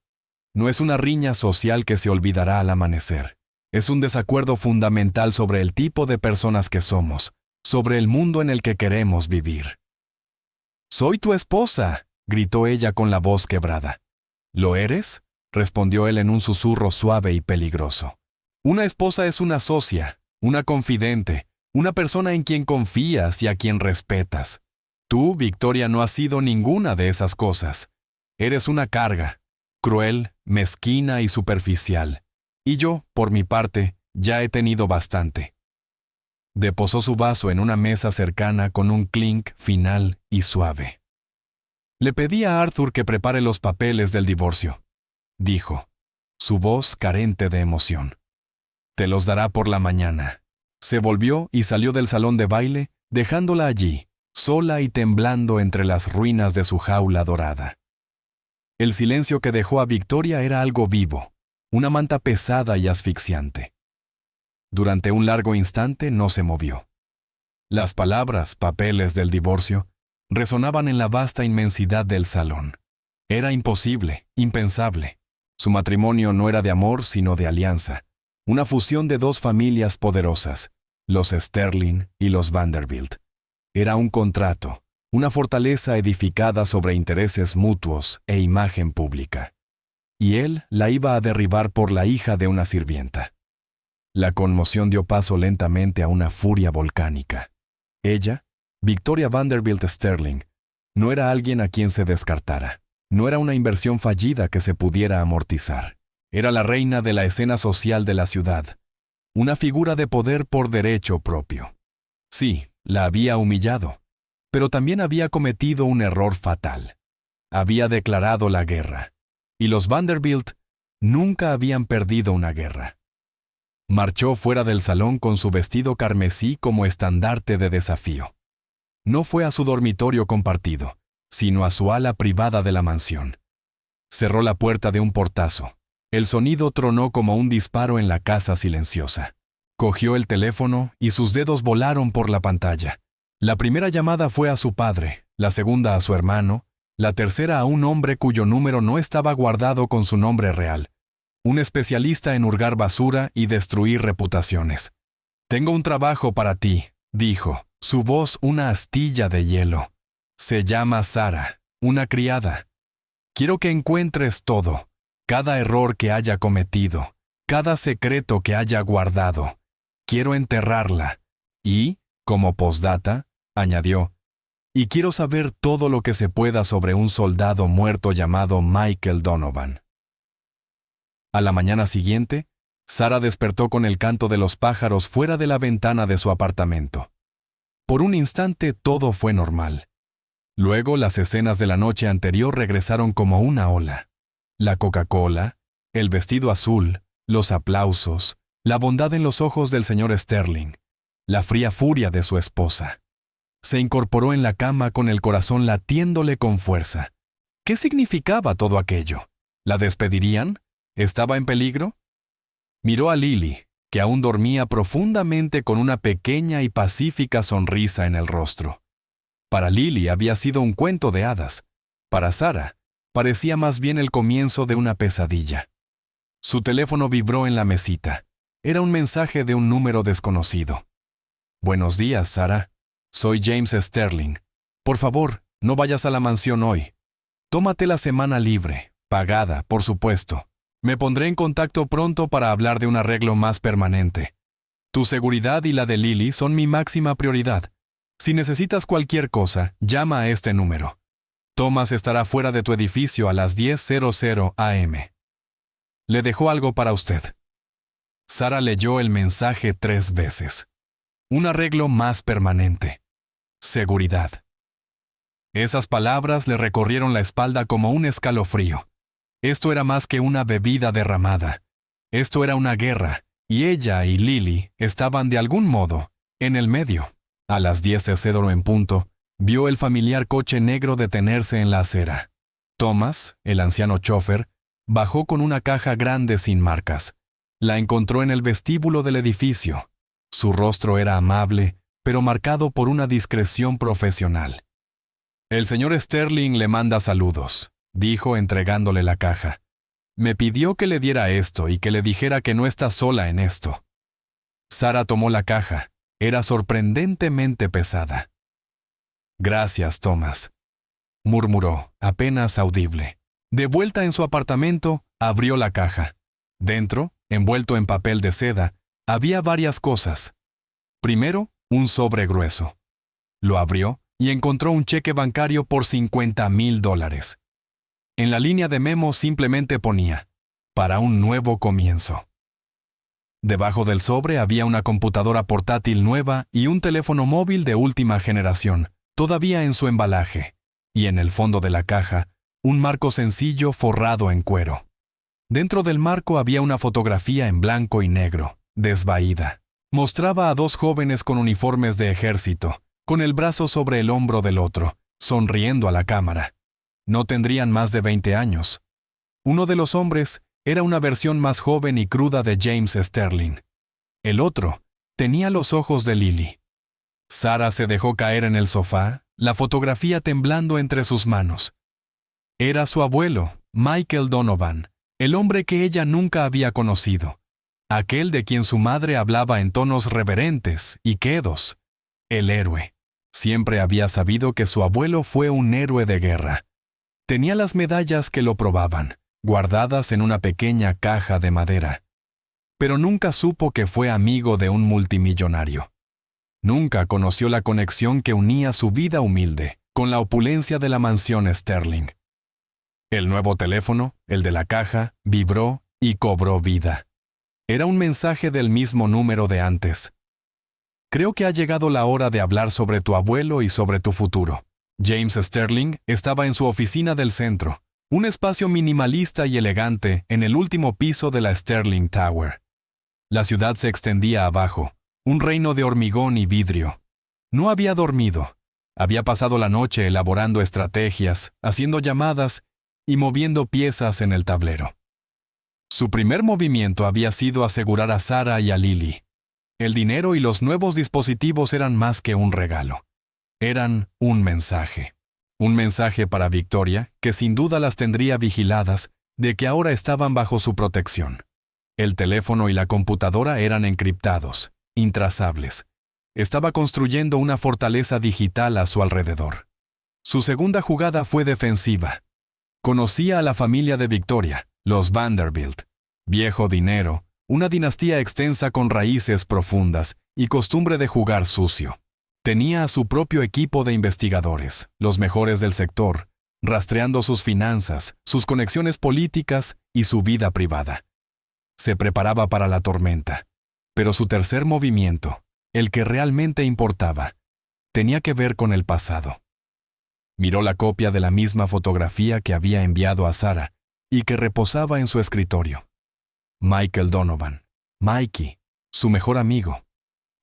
«No es una riña social que se olvidará al amanecer. Es un desacuerdo fundamental sobre el tipo de personas que somos, sobre el mundo en el que queremos vivir». «Soy tu esposa», gritó ella con la voz quebrada. «¿Lo eres?», respondió él en un susurro suave y peligroso. «Una esposa es una socia, una confidente, una persona en quien confías y a quien respetas. Tú, Victoria, no has sido ninguna de esas cosas. Eres una carga, cruel, mezquina y superficial. Y yo, por mi parte, ya he tenido bastante». Deposó su vaso en una mesa cercana con un clink final y suave. «Le pedí a Arthur que prepare los papeles del divorcio», dijo, su voz carente de emoción. «Te los dará por la mañana». Se volvió y salió del salón de baile, dejándola allí, sola y temblando entre las ruinas de su jaula dorada. El silencio que dejó a Victoria era algo vivo, una manta pesada y asfixiante. Durante un largo instante no se movió. Las palabras, papeles del divorcio, resonaban en la vasta inmensidad del salón. Era imposible, impensable. Su matrimonio no era de amor, sino de alianza. Una fusión de dos familias poderosas, los Sterling y los Vanderbilt. Era un contrato, una fortaleza edificada sobre intereses mutuos e imagen pública. Y él la iba a derribar por la hija de una sirvienta. La conmoción dio paso lentamente a una furia volcánica. Ella, Victoria Vanderbilt Sterling, no era alguien a quien se descartara. No era una inversión fallida que se pudiera amortizar. Era la reina de la escena social de la ciudad, una figura de poder por derecho propio. Sí, la había humillado, pero también había cometido un error fatal. Había declarado la guerra, y los Vanderbilt nunca habían perdido una guerra. Marchó fuera del salón con su vestido carmesí como estandarte de desafío. No fue a su dormitorio compartido, sino a su ala privada de la mansión. Cerró la puerta de un portazo. El sonido tronó como un disparo en la casa silenciosa. Cogió el teléfono y sus dedos volaron por la pantalla. La primera llamada fue a su padre, la segunda a su hermano, la tercera a un hombre cuyo número no estaba guardado con su nombre real. Un especialista en hurgar basura y destruir reputaciones. «Tengo un trabajo para ti», dijo, su voz una astilla de hielo. «Se llama Sara, una criada. Quiero que encuentres todo. Cada error que haya cometido, cada secreto que haya guardado. Quiero enterrarla. Y, como postdata, añadió, y quiero saber todo lo que se pueda sobre un soldado muerto llamado Michael Donovan». A la mañana siguiente, Sara despertó con el canto de los pájaros fuera de la ventana de su apartamento. Por un instante todo fue normal. Luego las escenas de la noche anterior regresaron como una ola. La Coca-Cola, el vestido azul, los aplausos, la bondad en los ojos del señor Sterling, la fría furia de su esposa. Se incorporó en la cama con el corazón latiéndole con fuerza. ¿Qué significaba todo aquello? ¿La despedirían? ¿Estaba en peligro? Miró a Lily, que aún dormía profundamente con una pequeña y pacífica sonrisa en el rostro. Para Lily había sido un cuento de hadas. Para Sara, parecía más bien el comienzo de una pesadilla. Su teléfono vibró en la mesita. Era un mensaje de un número desconocido. «Buenos días, Sara. Soy James Sterling. Por favor, no vayas a la mansión hoy. Tómate la semana libre, pagada, por supuesto. Me pondré en contacto pronto para hablar de un arreglo más permanente. Tu seguridad y la de Lily son mi máxima prioridad. Si necesitas cualquier cosa, llama a este número. Thomas estará fuera de tu edificio a las 10:00 a.m. Le dejó algo para usted». Sara leyó el mensaje 3 veces. Un arreglo más permanente. Seguridad. Esas palabras le recorrieron la espalda como un escalofrío. Esto era más que una bebida derramada. Esto era una guerra, y ella y Lily estaban de algún modo en el medio. A las 10:00 en punto, vio el familiar coche negro detenerse en la acera. Thomas, el anciano chófer, bajó con una caja grande sin marcas. La encontró en el vestíbulo del edificio. Su rostro era amable, pero marcado por una discreción profesional. «El señor Sterling le manda saludos», dijo entregándole la caja. «Me pidió que le diera esto y que le dijera que no está sola en esto». Sara tomó la caja. Era sorprendentemente pesada. «Gracias, Thomas», murmuró, apenas audible. De vuelta en su apartamento, abrió la caja. Dentro, envuelto en papel de seda, había varias cosas. Primero, un sobre grueso. Lo abrió y encontró un cheque bancario por $50,000. En la línea de memo simplemente ponía, «Para un nuevo comienzo». Debajo del sobre había una computadora portátil nueva y un teléfono móvil de última generación, todavía en su embalaje, y en el fondo de la caja, un marco sencillo forrado en cuero. Dentro del marco había una fotografía en blanco y negro, desvaída. Mostraba a 2 jóvenes con uniformes de ejército, con el brazo sobre el hombro del otro, sonriendo a la cámara. No tendrían más de 20 años. Uno de los hombres era una versión más joven y cruda de James Sterling. El otro tenía los ojos de Lily. Sara se dejó caer en el sofá, la fotografía temblando entre sus manos. Era su abuelo, Michael Donovan, el hombre que ella nunca había conocido. Aquel de quien su madre hablaba en tonos reverentes y quedos. El héroe. Siempre había sabido que su abuelo fue un héroe de guerra. Tenía las medallas que lo probaban, guardadas en una pequeña caja de madera. Pero nunca supo que fue amigo de un multimillonario. Nunca conoció la conexión que unía su vida humilde con la opulencia de la mansión Sterling. El nuevo teléfono, el de la caja, vibró y cobró vida. Era un mensaje del mismo número de antes. «Creo que ha llegado la hora de hablar sobre tu abuelo y sobre tu futuro». James Sterling estaba en su oficina del centro, un espacio minimalista y elegante en el último piso de la Sterling Tower. La ciudad se extendía abajo, un reino de hormigón y vidrio. No había dormido. Había pasado la noche elaborando estrategias, haciendo llamadas y moviendo piezas en el tablero. Su primer movimiento había sido asegurar a Sara y a Lily. El dinero y los nuevos dispositivos eran más que un regalo. Eran un mensaje. Un mensaje para Victoria, que sin duda las tendría vigiladas, de que ahora estaban bajo su protección. El teléfono y la computadora eran encriptados, intrazables. Estaba construyendo una fortaleza digital a su alrededor. Su segunda jugada fue defensiva. Conocía a la familia de Victoria, los Vanderbilt. Viejo dinero, una dinastía extensa con raíces profundas y costumbre de jugar sucio. Tenía a su propio equipo de investigadores, los mejores del sector, rastreando sus finanzas, sus conexiones políticas y su vida privada. Se preparaba para la tormenta. Pero su tercer movimiento, el que realmente importaba, tenía que ver con el pasado. Miró la copia de la misma fotografía que había enviado a Sarah y que reposaba en su escritorio. Michael Donovan, Mikey, su mejor amigo,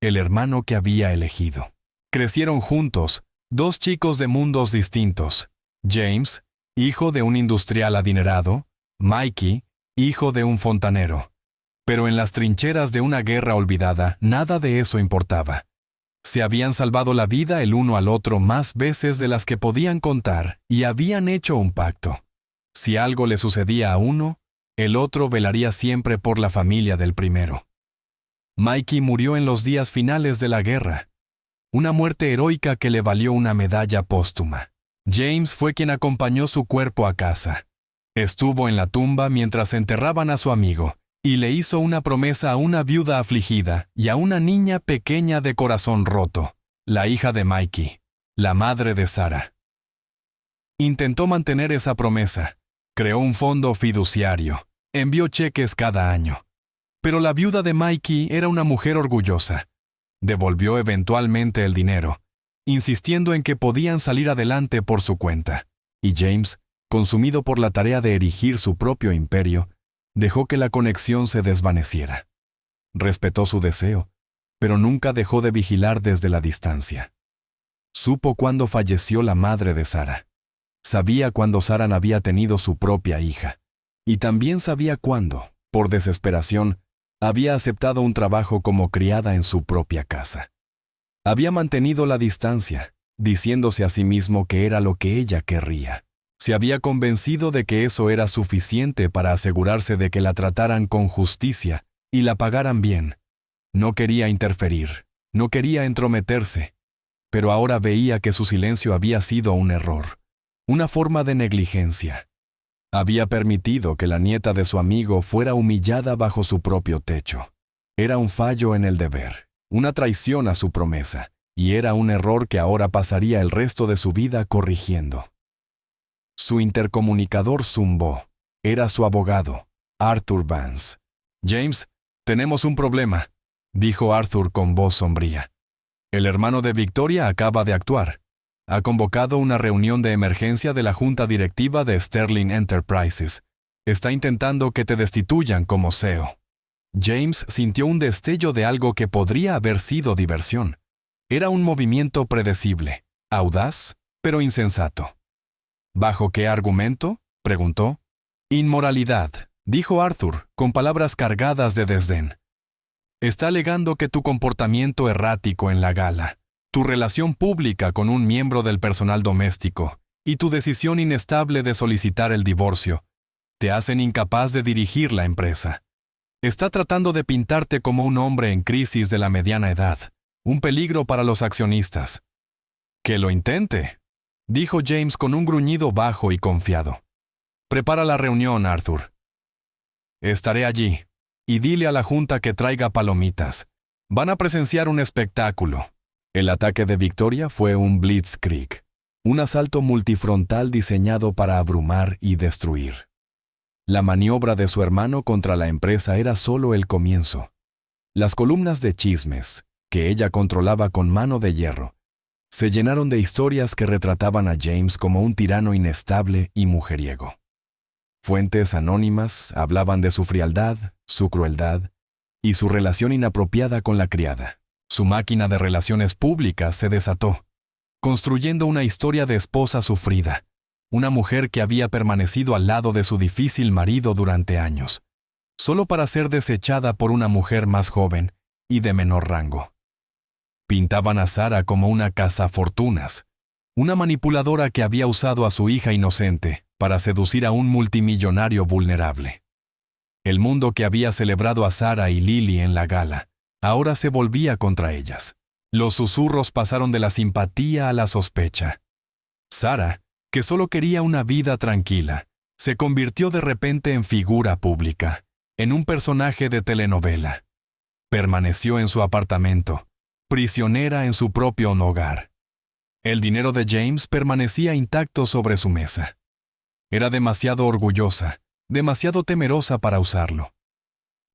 el hermano que había elegido. Crecieron juntos, dos chicos de mundos distintos. James, hijo de un industrial adinerado, Mikey, hijo de un fontanero. Pero en las trincheras de una guerra olvidada, nada de eso importaba. Se habían salvado la vida el uno al otro más veces de las que podían contar y habían hecho un pacto. Si algo le sucedía a uno, el otro velaría siempre por la familia del primero. Mikey murió en los días finales de la guerra, una muerte heroica que le valió una medalla póstuma. James fue quien acompañó su cuerpo a casa. Estuvo en la tumba mientras enterraban a su amigo y le hizo una promesa a una viuda afligida y a una niña pequeña de corazón roto, la hija de Mikey, la madre de Sarah. Intentó mantener esa promesa, creó un fondo fiduciario, envió cheques cada año. Pero la viuda de Mikey era una mujer orgullosa. Devolvió eventualmente el dinero, insistiendo en que podían salir adelante por su cuenta. Y James, consumido por la tarea de erigir su propio imperio, dejó que la conexión se desvaneciera. Respetó su deseo, pero nunca dejó de vigilar desde la distancia. Supo cuándo falleció la madre de Sarah. Sabía cuándo Sarah había tenido su propia hija. Y también sabía cuándo, por desesperación, había aceptado un trabajo como criada en su propia casa. Había mantenido la distancia, diciéndose a sí mismo que era lo que ella querría. Se había convencido de que eso era suficiente para asegurarse de que la trataran con justicia y la pagaran bien. No quería interferir, no quería entrometerse, pero ahora veía que su silencio había sido un error, una forma de negligencia. Había permitido que la nieta de su amigo fuera humillada bajo su propio techo. Era un fallo en el deber, una traición a su promesa, y era un error que ahora pasaría el resto de su vida corrigiendo. Su intercomunicador zumbó. Era su abogado, Arthur Vance. «James, tenemos un problema», dijo Arthur con voz sombría. «El hermano de Victoria acaba de actuar. Ha convocado una reunión de emergencia de la junta directiva de Sterling Enterprises. Está intentando que te destituyan como CEO». James sintió un destello de algo que podría haber sido diversión. Era un movimiento predecible, audaz, pero insensato. «¿Bajo qué argumento?», preguntó. «Inmoralidad», dijo Arthur, con palabras cargadas de desdén. «Está alegando que tu comportamiento errático en la gala, tu relación pública con un miembro del personal doméstico y tu decisión inestable de solicitar el divorcio te hacen incapaz de dirigir la empresa. Está tratando de pintarte como un hombre en crisis de la mediana edad, un peligro para los accionistas». «Que lo intente», dijo James con un gruñido bajo y confiado. «Prepara la reunión, Arthur. Estaré allí, y dile a la junta que traiga palomitas. Van a presenciar un espectáculo». El ataque de Victoria fue un blitzkrieg, un asalto multifrontal diseñado para abrumar y destruir. La maniobra de su hermano contra la empresa era solo el comienzo. Las columnas de chismes, que ella controlaba con mano de hierro, se llenaron de historias que retrataban a James como un tirano inestable y mujeriego. Fuentes anónimas hablaban de su frialdad, su crueldad y su relación inapropiada con la criada. Su máquina de relaciones públicas se desató, construyendo una historia de esposa sufrida, una mujer que había permanecido al lado de su difícil marido durante años, solo para ser desechada por una mujer más joven y de menor rango. Pintaban a Sarah como una cazafortunas, una manipuladora que había usado a su hija inocente para seducir a un multimillonario vulnerable. El mundo que había celebrado a Sarah y Lily en la gala, ahora se volvía contra ellas. Los susurros pasaron de la simpatía a la sospecha. Sarah, que solo quería una vida tranquila, se convirtió de repente en figura pública, en un personaje de telenovela. Permaneció en su apartamento, prisionera en su propio hogar. El dinero de James permanecía intacto sobre su mesa. Era demasiado orgullosa, demasiado temerosa para usarlo.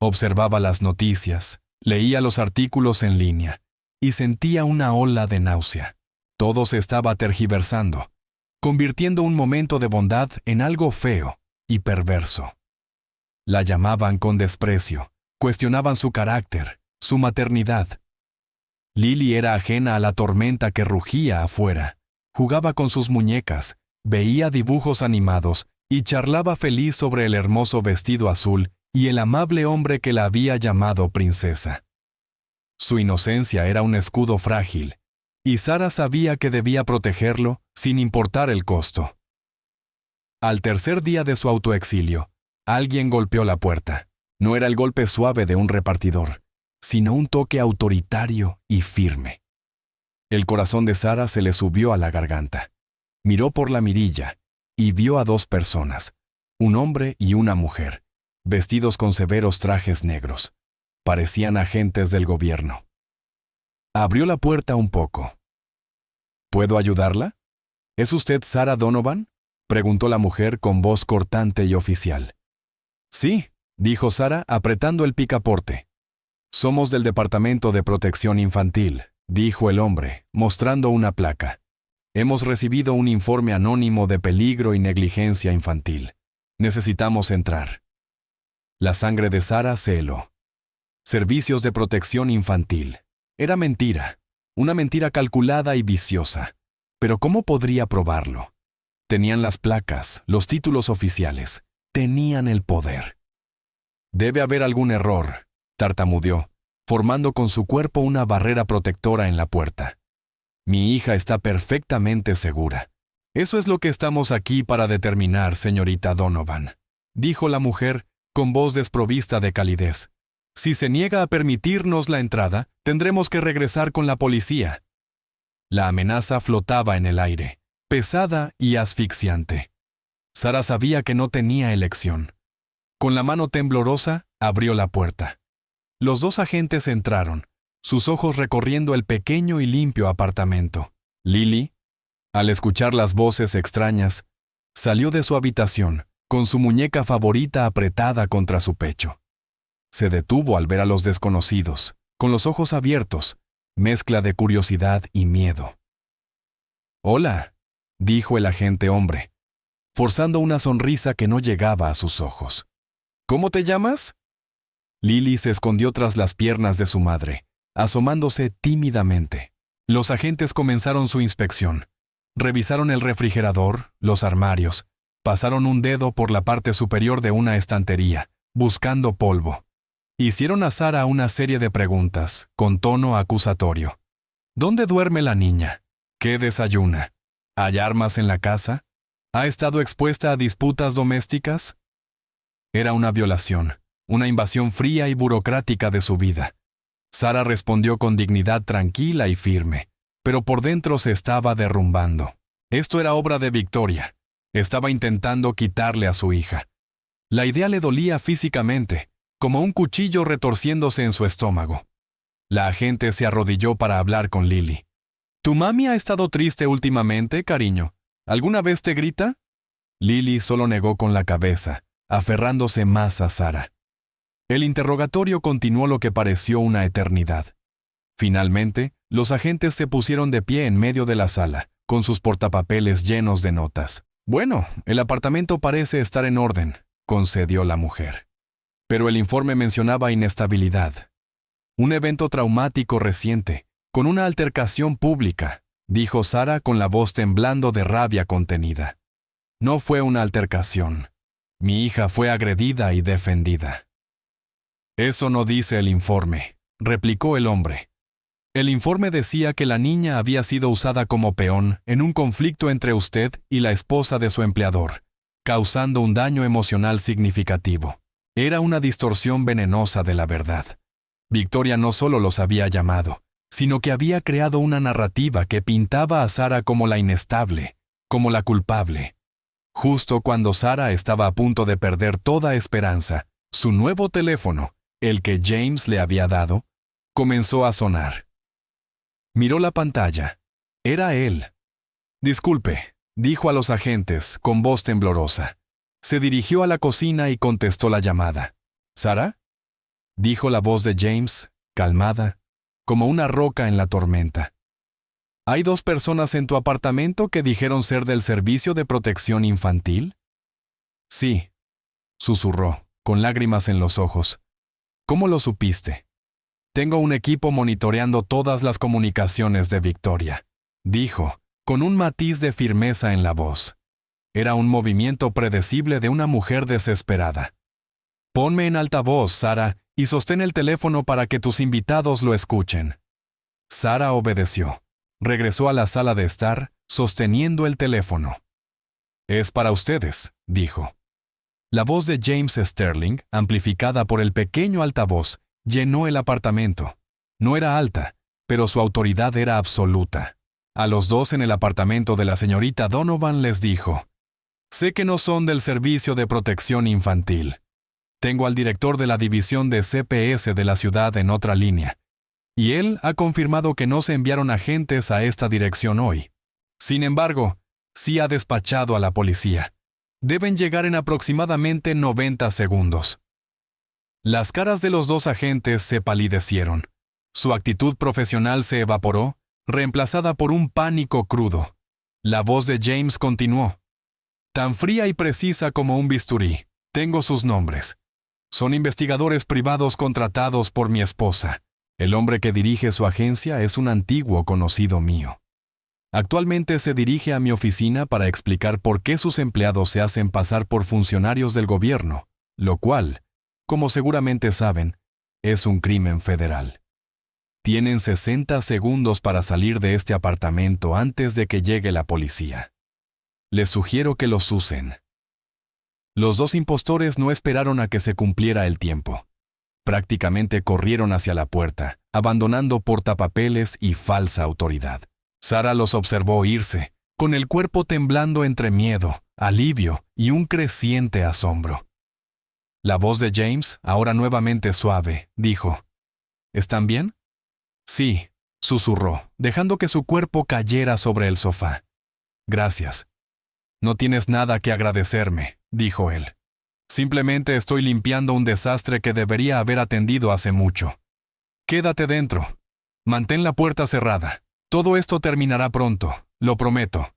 Observaba las noticias, leía los artículos en línea y sentía una ola de náusea. Todo se estaba tergiversando, convirtiendo un momento de bondad en algo feo y perverso. La llamaban con desprecio, cuestionaban su carácter, su maternidad. Lily era ajena a la tormenta que rugía afuera. Jugaba con sus muñecas, veía dibujos animados y charlaba feliz sobre el hermoso vestido azul y el amable hombre que la había llamado princesa. Su inocencia era un escudo frágil, y Sara sabía que debía protegerlo sin importar el costo. Al tercer día de su autoexilio, alguien golpeó la puerta. No era el golpe suave de un repartidor, sino un toque autoritario y firme. El corazón de Sara se le subió a la garganta. Miró por la mirilla y vio a dos personas, un hombre y una mujer, vestidos con severos trajes negros. Parecían agentes del gobierno. Abrió la puerta un poco. ¿Puedo ayudarla? ¿Es usted Sara Donovan?, preguntó la mujer con voz cortante y oficial. Sí, dijo Sara apretando el picaporte. Somos del Departamento de Protección Infantil, dijo el hombre, mostrando una placa. Hemos recibido un informe anónimo de peligro y negligencia infantil. Necesitamos entrar. La sangre de Sara se heló. Servicios de protección infantil. Era mentira, una mentira calculada y viciosa. Pero ¿cómo podría probarlo? Tenían las placas, los títulos oficiales. Tenían el poder. Debe haber algún error, tartamudeó, formando con su cuerpo una barrera protectora en la puerta. Mi hija está perfectamente segura. Eso es lo que estamos aquí para determinar, señorita Donovan, dijo la mujer con voz desprovista de calidez. Si se niega a permitirnos la entrada, tendremos que regresar con la policía. La amenaza flotaba en el aire, pesada y asfixiante. Sara sabía que no tenía elección. Con la mano temblorosa, abrió la puerta. Los dos agentes entraron, sus ojos recorriendo el pequeño y limpio apartamento. Lily, al escuchar las voces extrañas, salió de su habitación, con su muñeca favorita apretada contra su pecho. Se detuvo al ver a los desconocidos, con los ojos abiertos, mezcla de curiosidad y miedo. «Hola», dijo el agente hombre, forzando una sonrisa que no llegaba a sus ojos. «¿Cómo te llamas?» Lily se escondió tras las piernas de su madre, asomándose tímidamente. Los agentes comenzaron su inspección. Revisaron el refrigerador, los armarios, pasaron un dedo por la parte superior de una estantería, buscando polvo. Hicieron a Sara una serie de preguntas, con tono acusatorio. ¿Dónde duerme la niña? ¿Qué desayuna? ¿Hay armas en la casa? ¿Ha estado expuesta a disputas domésticas? Era una violación, una invasión fría y burocrática de su vida. Sara respondió con dignidad tranquila y firme, pero por dentro se estaba derrumbando. Esto era obra de Victoria. Estaba intentando quitarle a su hija. La idea le dolía físicamente, como un cuchillo retorciéndose en su estómago. La agente se arrodilló para hablar con Lily. «¿Tu mami ha estado triste últimamente, cariño? ¿Alguna vez te grita?» Lily solo negó con la cabeza, aferrándose más a Sara. El interrogatorio continuó lo que pareció una eternidad. Finalmente, los agentes se pusieron de pie en medio de la sala, con sus portapapeles llenos de notas. «Bueno, el apartamento parece estar en orden», concedió la mujer. Pero el informe mencionaba inestabilidad. «Un evento traumático reciente, con una altercación pública», dijo Sara con la voz temblando de rabia contenida. «No fue una altercación. Mi hija fue agredida y defendida». «Eso no dice el informe», replicó el hombre. «El informe decía que la niña había sido usada como peón en un conflicto entre usted y la esposa de su empleador, causando un daño emocional significativo. Era una distorsión venenosa de la verdad. Victoria no solo los había llamado, sino que había creado una narrativa que pintaba a Sara como la inestable, como la culpable. Justo cuando Sara estaba a punto de perder toda esperanza, su nuevo teléfono, el que James le había dado, comenzó a sonar. Miró la pantalla. Era él. «Disculpe», dijo a los agentes con voz temblorosa. Se dirigió a la cocina y contestó la llamada. «¿Sara?» dijo la voz de James, calmada, como una roca en la tormenta. ¿Hay 2 personas en tu apartamento que dijeron ser del Servicio de Protección Infantil? Sí, susurró, con lágrimas en los ojos. ¿Cómo lo supiste? Tengo un equipo monitoreando todas las comunicaciones de Victoria, dijo, con un matiz de firmeza en la voz. Era un movimiento predecible de una mujer desesperada. Ponme en altavoz, Sara, y sostén el teléfono para que tus invitados lo escuchen. Sara obedeció. Regresó a la sala de estar, sosteniendo el teléfono. Es para ustedes, dijo. La voz de James Sterling, amplificada por el pequeño altavoz, llenó el apartamento. No era alta, pero su autoridad era absoluta. A los 2 en el apartamento de la señorita Donovan les dijo: «Sé que no son del Servicio de Protección Infantil. Tengo al director de la división de CPS de la ciudad en otra línea, y él ha confirmado que no se enviaron agentes a esta dirección hoy. Sin embargo, sí ha despachado a la policía. Deben llegar en aproximadamente 90 segundos». Las caras de los 2 agentes se palidecieron. Su actitud profesional se evaporó, reemplazada por un pánico crudo. La voz de James continuó: «Tan fría y precisa como un bisturí. Tengo sus nombres. Son investigadores privados contratados por mi esposa. El hombre que dirige su agencia es un antiguo conocido mío. Actualmente se dirige a mi oficina para explicar por qué sus empleados se hacen pasar por funcionarios del gobierno, lo cual, como seguramente saben, es un crimen federal. Tienen 60 segundos para salir de este apartamento antes de que llegue la policía. Les sugiero que los usen». Los 2 impostores no esperaron a que se cumpliera el tiempo. Prácticamente corrieron hacia la puerta, abandonando portapapeles y falsa autoridad. Sara los observó irse, con el cuerpo temblando entre miedo, alivio y un creciente asombro. La voz de James, ahora nuevamente suave, dijo: «¿Están bien?» «Sí», susurró, dejando que su cuerpo cayera sobre el sofá. «Gracias». «No tienes nada que agradecerme», dijo él. «Simplemente estoy limpiando un desastre que debería haber atendido hace mucho. Quédate dentro. Mantén la puerta cerrada. Todo esto terminará pronto, lo prometo».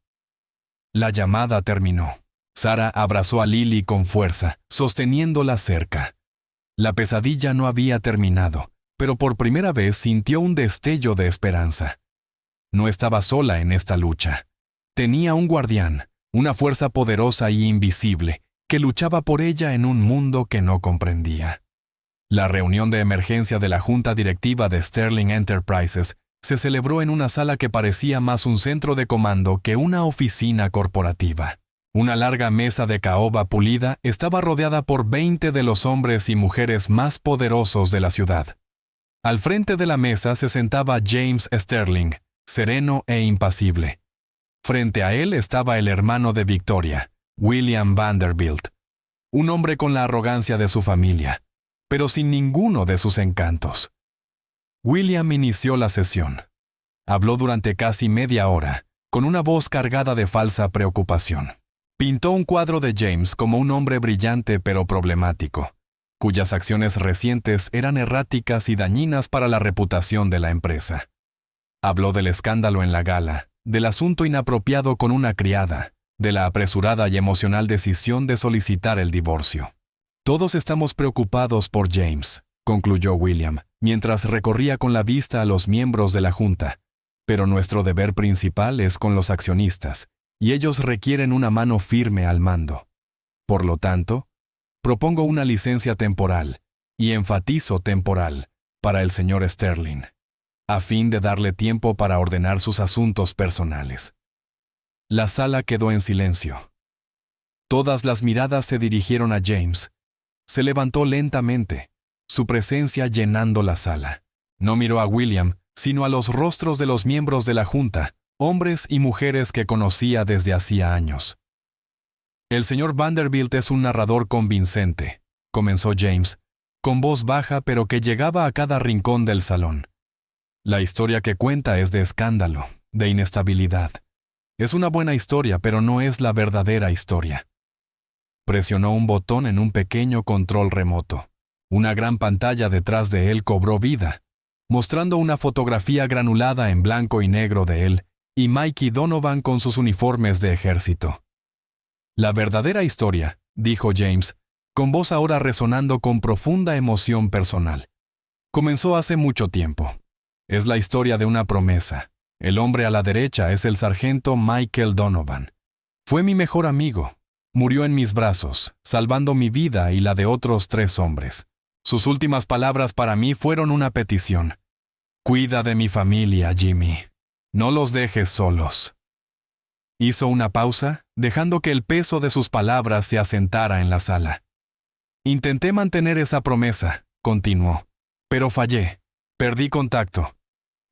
La llamada terminó. Sara abrazó a Lily con fuerza, sosteniéndola cerca. La pesadilla no había terminado, pero por primera vez sintió un destello de esperanza. No estaba sola en esta lucha. Tenía un guardián, una fuerza poderosa y invisible, que luchaba por ella en un mundo que no comprendía. La reunión de emergencia de la junta directiva de Sterling Enterprises se celebró en una sala que parecía más un centro de comando que una oficina corporativa. Una larga mesa de caoba pulida estaba rodeada por 20 de los hombres y mujeres más poderosos de la ciudad. Al frente de la mesa se sentaba James Sterling, sereno e impasible. Frente a él estaba el hermano de Victoria, William Vanderbilt, un hombre con la arrogancia de su familia, pero sin ninguno de sus encantos. William inició la sesión. Habló durante casi media hora, con una voz cargada de falsa preocupación. Pintó un cuadro de James como un hombre brillante pero problemático, cuyas acciones recientes eran erráticas y dañinas para la reputación de la empresa. Habló del escándalo en la gala, del asunto inapropiado con una criada, de la apresurada y emocional decisión de solicitar el divorcio. «Todos estamos preocupados por James», concluyó William, mientras recorría con la vista a los miembros de la junta, «pero nuestro deber principal es con los accionistas, y ellos requieren una mano firme al mando. Por lo tanto, propongo una licencia temporal, y enfatizo temporal, para el señor Sterling, a fin de darle tiempo para ordenar sus asuntos personales». La sala quedó en silencio. Todas las miradas se dirigieron a James. Se levantó lentamente, su presencia llenando la sala. No miró a William, sino a los rostros de los miembros de la junta, hombres y mujeres que conocía desde hacía años. «El señor Vanderbilt es un narrador convincente», comenzó James, con voz baja pero que llegaba a cada rincón del salón. «La historia que cuenta es de escándalo, de inestabilidad. Es una buena historia, pero no es la verdadera historia». Presionó un botón en un pequeño control remoto. Una gran pantalla detrás de él cobró vida, mostrando una fotografía granulada en blanco y negro de él y Mikey Donovan con sus uniformes de ejército. La verdadera historia, dijo James, con voz ahora resonando con profunda emoción personal, comenzó hace mucho tiempo. Es la historia de una promesa. El hombre a la derecha es el sargento Michael Donovan. Fue mi mejor amigo. Murió en mis brazos, salvando mi vida y la de otros 3 hombres. Sus últimas palabras para mí fueron una petición. Cuida de mi familia, Jimmy. No los dejes solos. Hizo una pausa, dejando que el peso de sus palabras se asentara en la sala. Intenté mantener esa promesa, continuó, pero fallé. Perdí contacto.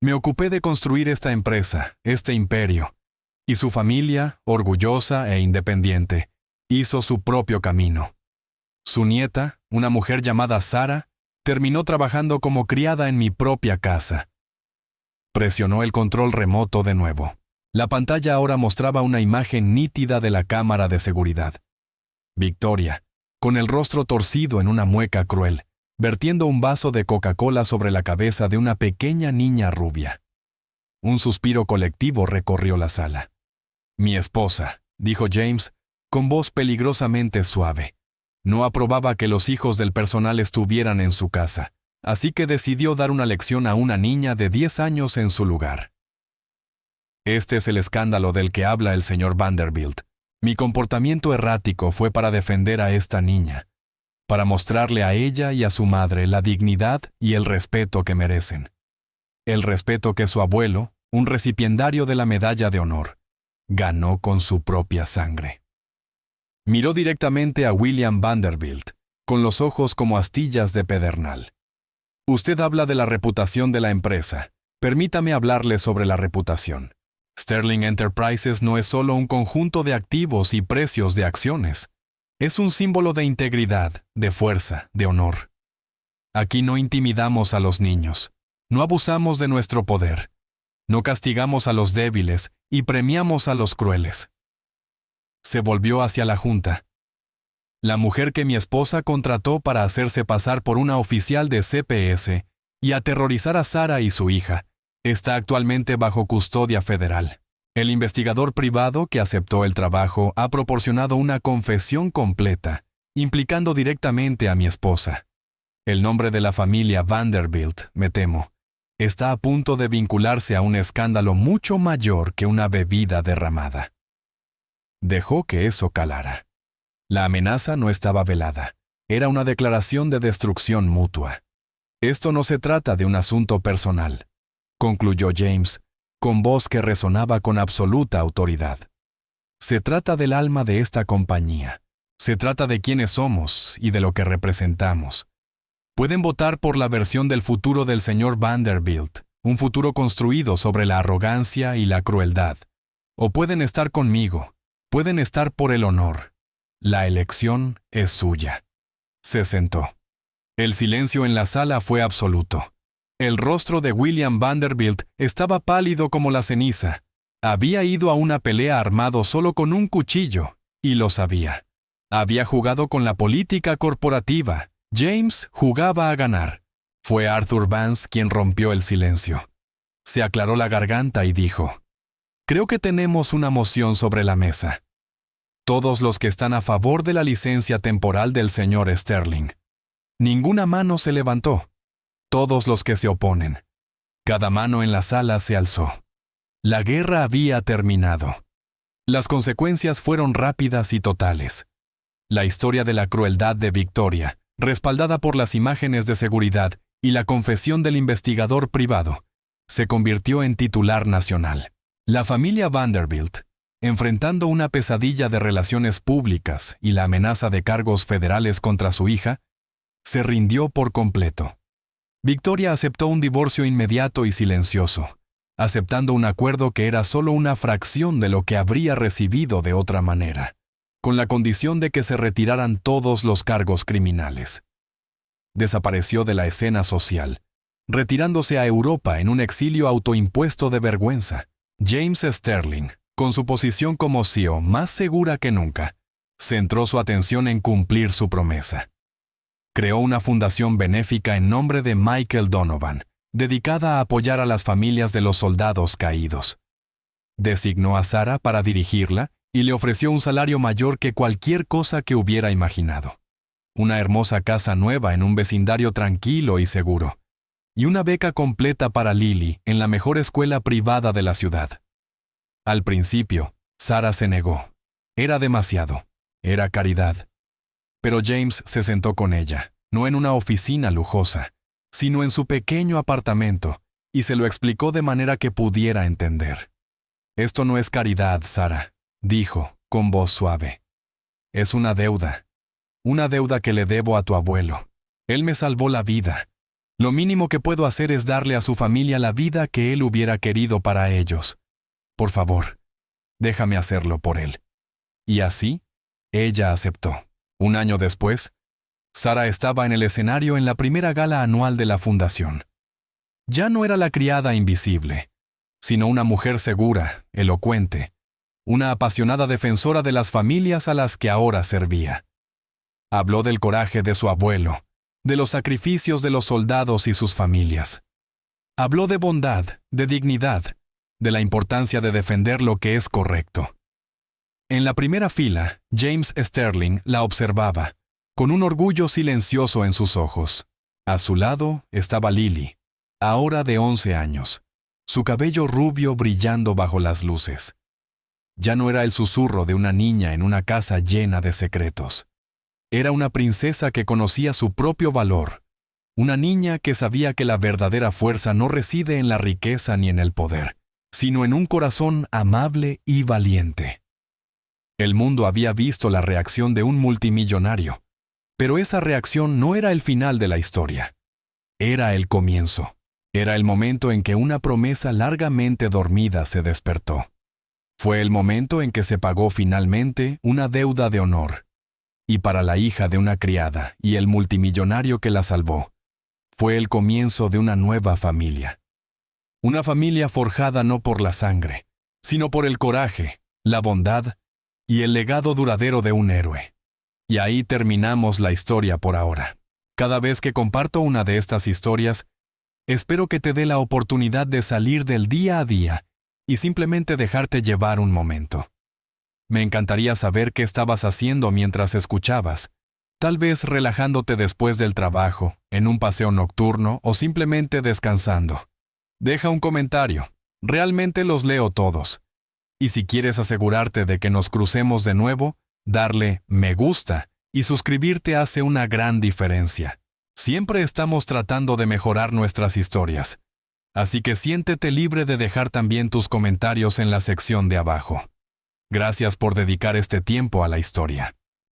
Me ocupé de construir esta empresa, este imperio, y su familia, orgullosa e independiente, hizo su propio camino. Su nieta, una mujer llamada Sara, terminó trabajando como criada en mi propia casa. Presionó el control remoto de nuevo. La pantalla ahora mostraba una imagen nítida de la cámara de seguridad. Victoria, con el rostro torcido en una mueca cruel, vertiendo un vaso de Coca-Cola sobre la cabeza de una pequeña niña rubia. Un suspiro colectivo recorrió la sala. Mi esposa, dijo James, con voz peligrosamente suave. No aprobaba que los hijos del personal estuvieran en su casa, así que decidió dar una lección a una niña de 10 años en su lugar. Este es el escándalo del que habla el señor Vanderbilt. Mi comportamiento errático fue para defender a esta niña, para mostrarle a ella y a su madre la dignidad y el respeto que merecen. El respeto que su abuelo, un recipiendario de la medalla de honor, ganó con su propia sangre. Miró directamente a William Vanderbilt, con los ojos como astillas de pedernal. Usted habla de la reputación de la empresa. Permítame hablarle sobre la reputación. Sterling Enterprises no es solo un conjunto de activos y precios de acciones. Es un símbolo de integridad, de fuerza, de honor. Aquí no intimidamos a los niños, no abusamos de nuestro poder, no castigamos a los débiles y premiamos a los crueles. Se volvió hacia la junta. La mujer que mi esposa contrató para hacerse pasar por una oficial de CPS y aterrorizar a Sara y su hija, está actualmente bajo custodia federal. El investigador privado que aceptó el trabajo ha proporcionado una confesión completa, implicando directamente a mi esposa. El nombre de la familia Vanderbilt, me temo, está a punto de vincularse a un escándalo mucho mayor que una bebida derramada. Dejó que eso calara. La amenaza no estaba velada. Era una declaración de destrucción mutua. Esto no se trata de un asunto personal, concluyó James, con voz que resonaba con absoluta autoridad. Se trata del alma de esta compañía. Se trata de quiénes somos y de lo que representamos. Pueden votar por la versión del futuro del señor Vanderbilt, un futuro construido sobre la arrogancia y la crueldad. O pueden estar conmigo, pueden estar por el honor. La elección es suya. Se sentó. El silencio en la sala fue absoluto. El rostro de William Vanderbilt estaba pálido como la ceniza. Había ido a una pelea armado solo con un cuchillo, y lo sabía. Había jugado con la política corporativa. James jugaba a ganar. Fue Arthur Vance quien rompió el silencio. Se aclaró la garganta y dijo: «Creo que tenemos una moción sobre la mesa. Todos los que están a favor de la licencia temporal del señor Sterling». Ninguna mano se levantó. Todos los que se oponen. Cada mano en la sala se alzó. La guerra había terminado. Las consecuencias fueron rápidas y totales. La historia de la crueldad de Victoria, respaldada por las imágenes de seguridad y la confesión del investigador privado, se convirtió en titular nacional. La familia Vanderbilt, enfrentando una pesadilla de relaciones públicas y la amenaza de cargos federales contra su hija, se rindió por completo. Victoria aceptó un divorcio inmediato y silencioso, aceptando un acuerdo que era solo una fracción de lo que habría recibido de otra manera, con la condición de que se retiraran todos los cargos criminales. Desapareció de la escena social, retirándose a Europa en un exilio autoimpuesto de vergüenza. James Sterling, con su posición como CEO más segura que nunca, centró su atención en cumplir su promesa. Creó una fundación benéfica en nombre de Michael Donovan, dedicada a apoyar a las familias de los soldados caídos. Designó a Sarah para dirigirla y le ofreció un salario mayor que cualquier cosa que hubiera imaginado. Una hermosa casa nueva en un vecindario tranquilo y seguro, y una beca completa para Lily en la mejor escuela privada de la ciudad. Al principio, Sarah se negó. Era demasiado. Era caridad. Pero James se sentó con ella, no en una oficina lujosa, sino en su pequeño apartamento, y se lo explicó de manera que pudiera entender. «Esto no es caridad, Sarah», dijo, con voz suave. «Es una deuda que le debo a tu abuelo. Él me salvó la vida. Lo mínimo que puedo hacer es darle a su familia la vida que él hubiera querido para ellos. Por favor, déjame hacerlo por él». Y así, ella aceptó. Un año después, Sarah estaba en el escenario en la primera gala anual de la fundación. Ya no era la criada invisible, sino una mujer segura, elocuente, una apasionada defensora de las familias a las que ahora servía. Habló del coraje de su abuelo, de los sacrificios de los soldados y sus familias. Habló de bondad, de dignidad, de la importancia de defender lo que es correcto. En la primera fila, James Sterling la observaba, con un orgullo silencioso en sus ojos. A su lado estaba Lily, ahora de 11 años, su cabello rubio brillando bajo las luces. Ya no era el susurro de una niña en una casa llena de secretos. Era una princesa que conocía su propio valor, una niña que sabía que la verdadera fuerza no reside en la riqueza ni en el poder, sino en un corazón amable y valiente. El mundo había visto la reacción de un multimillonario, pero esa reacción no era el final de la historia. Era el comienzo. Era el momento en que una promesa largamente dormida se despertó. Fue el momento en que se pagó finalmente una deuda de honor. Y para la hija de una criada y el multimillonario que la salvó, fue el comienzo de una nueva familia. Una familia forjada no por la sangre, sino por el coraje, la bondad y el legado duradero de un héroe. Y ahí terminamos la historia por ahora. Cada vez que comparto una de estas historias, espero que te dé la oportunidad de salir del día a día y simplemente dejarte llevar un momento. Me encantaría saber qué estabas haciendo mientras escuchabas, tal vez relajándote después del trabajo, en un paseo nocturno o simplemente descansando. Deja un comentario, realmente los leo todos. Y si quieres asegurarte de que nos crucemos de nuevo, darle me gusta y suscribirte hace una gran diferencia. Siempre estamos tratando de mejorar nuestras historias, así que siéntete libre de dejar también tus comentarios en la sección de abajo. Gracias por dedicar este tiempo a la historia.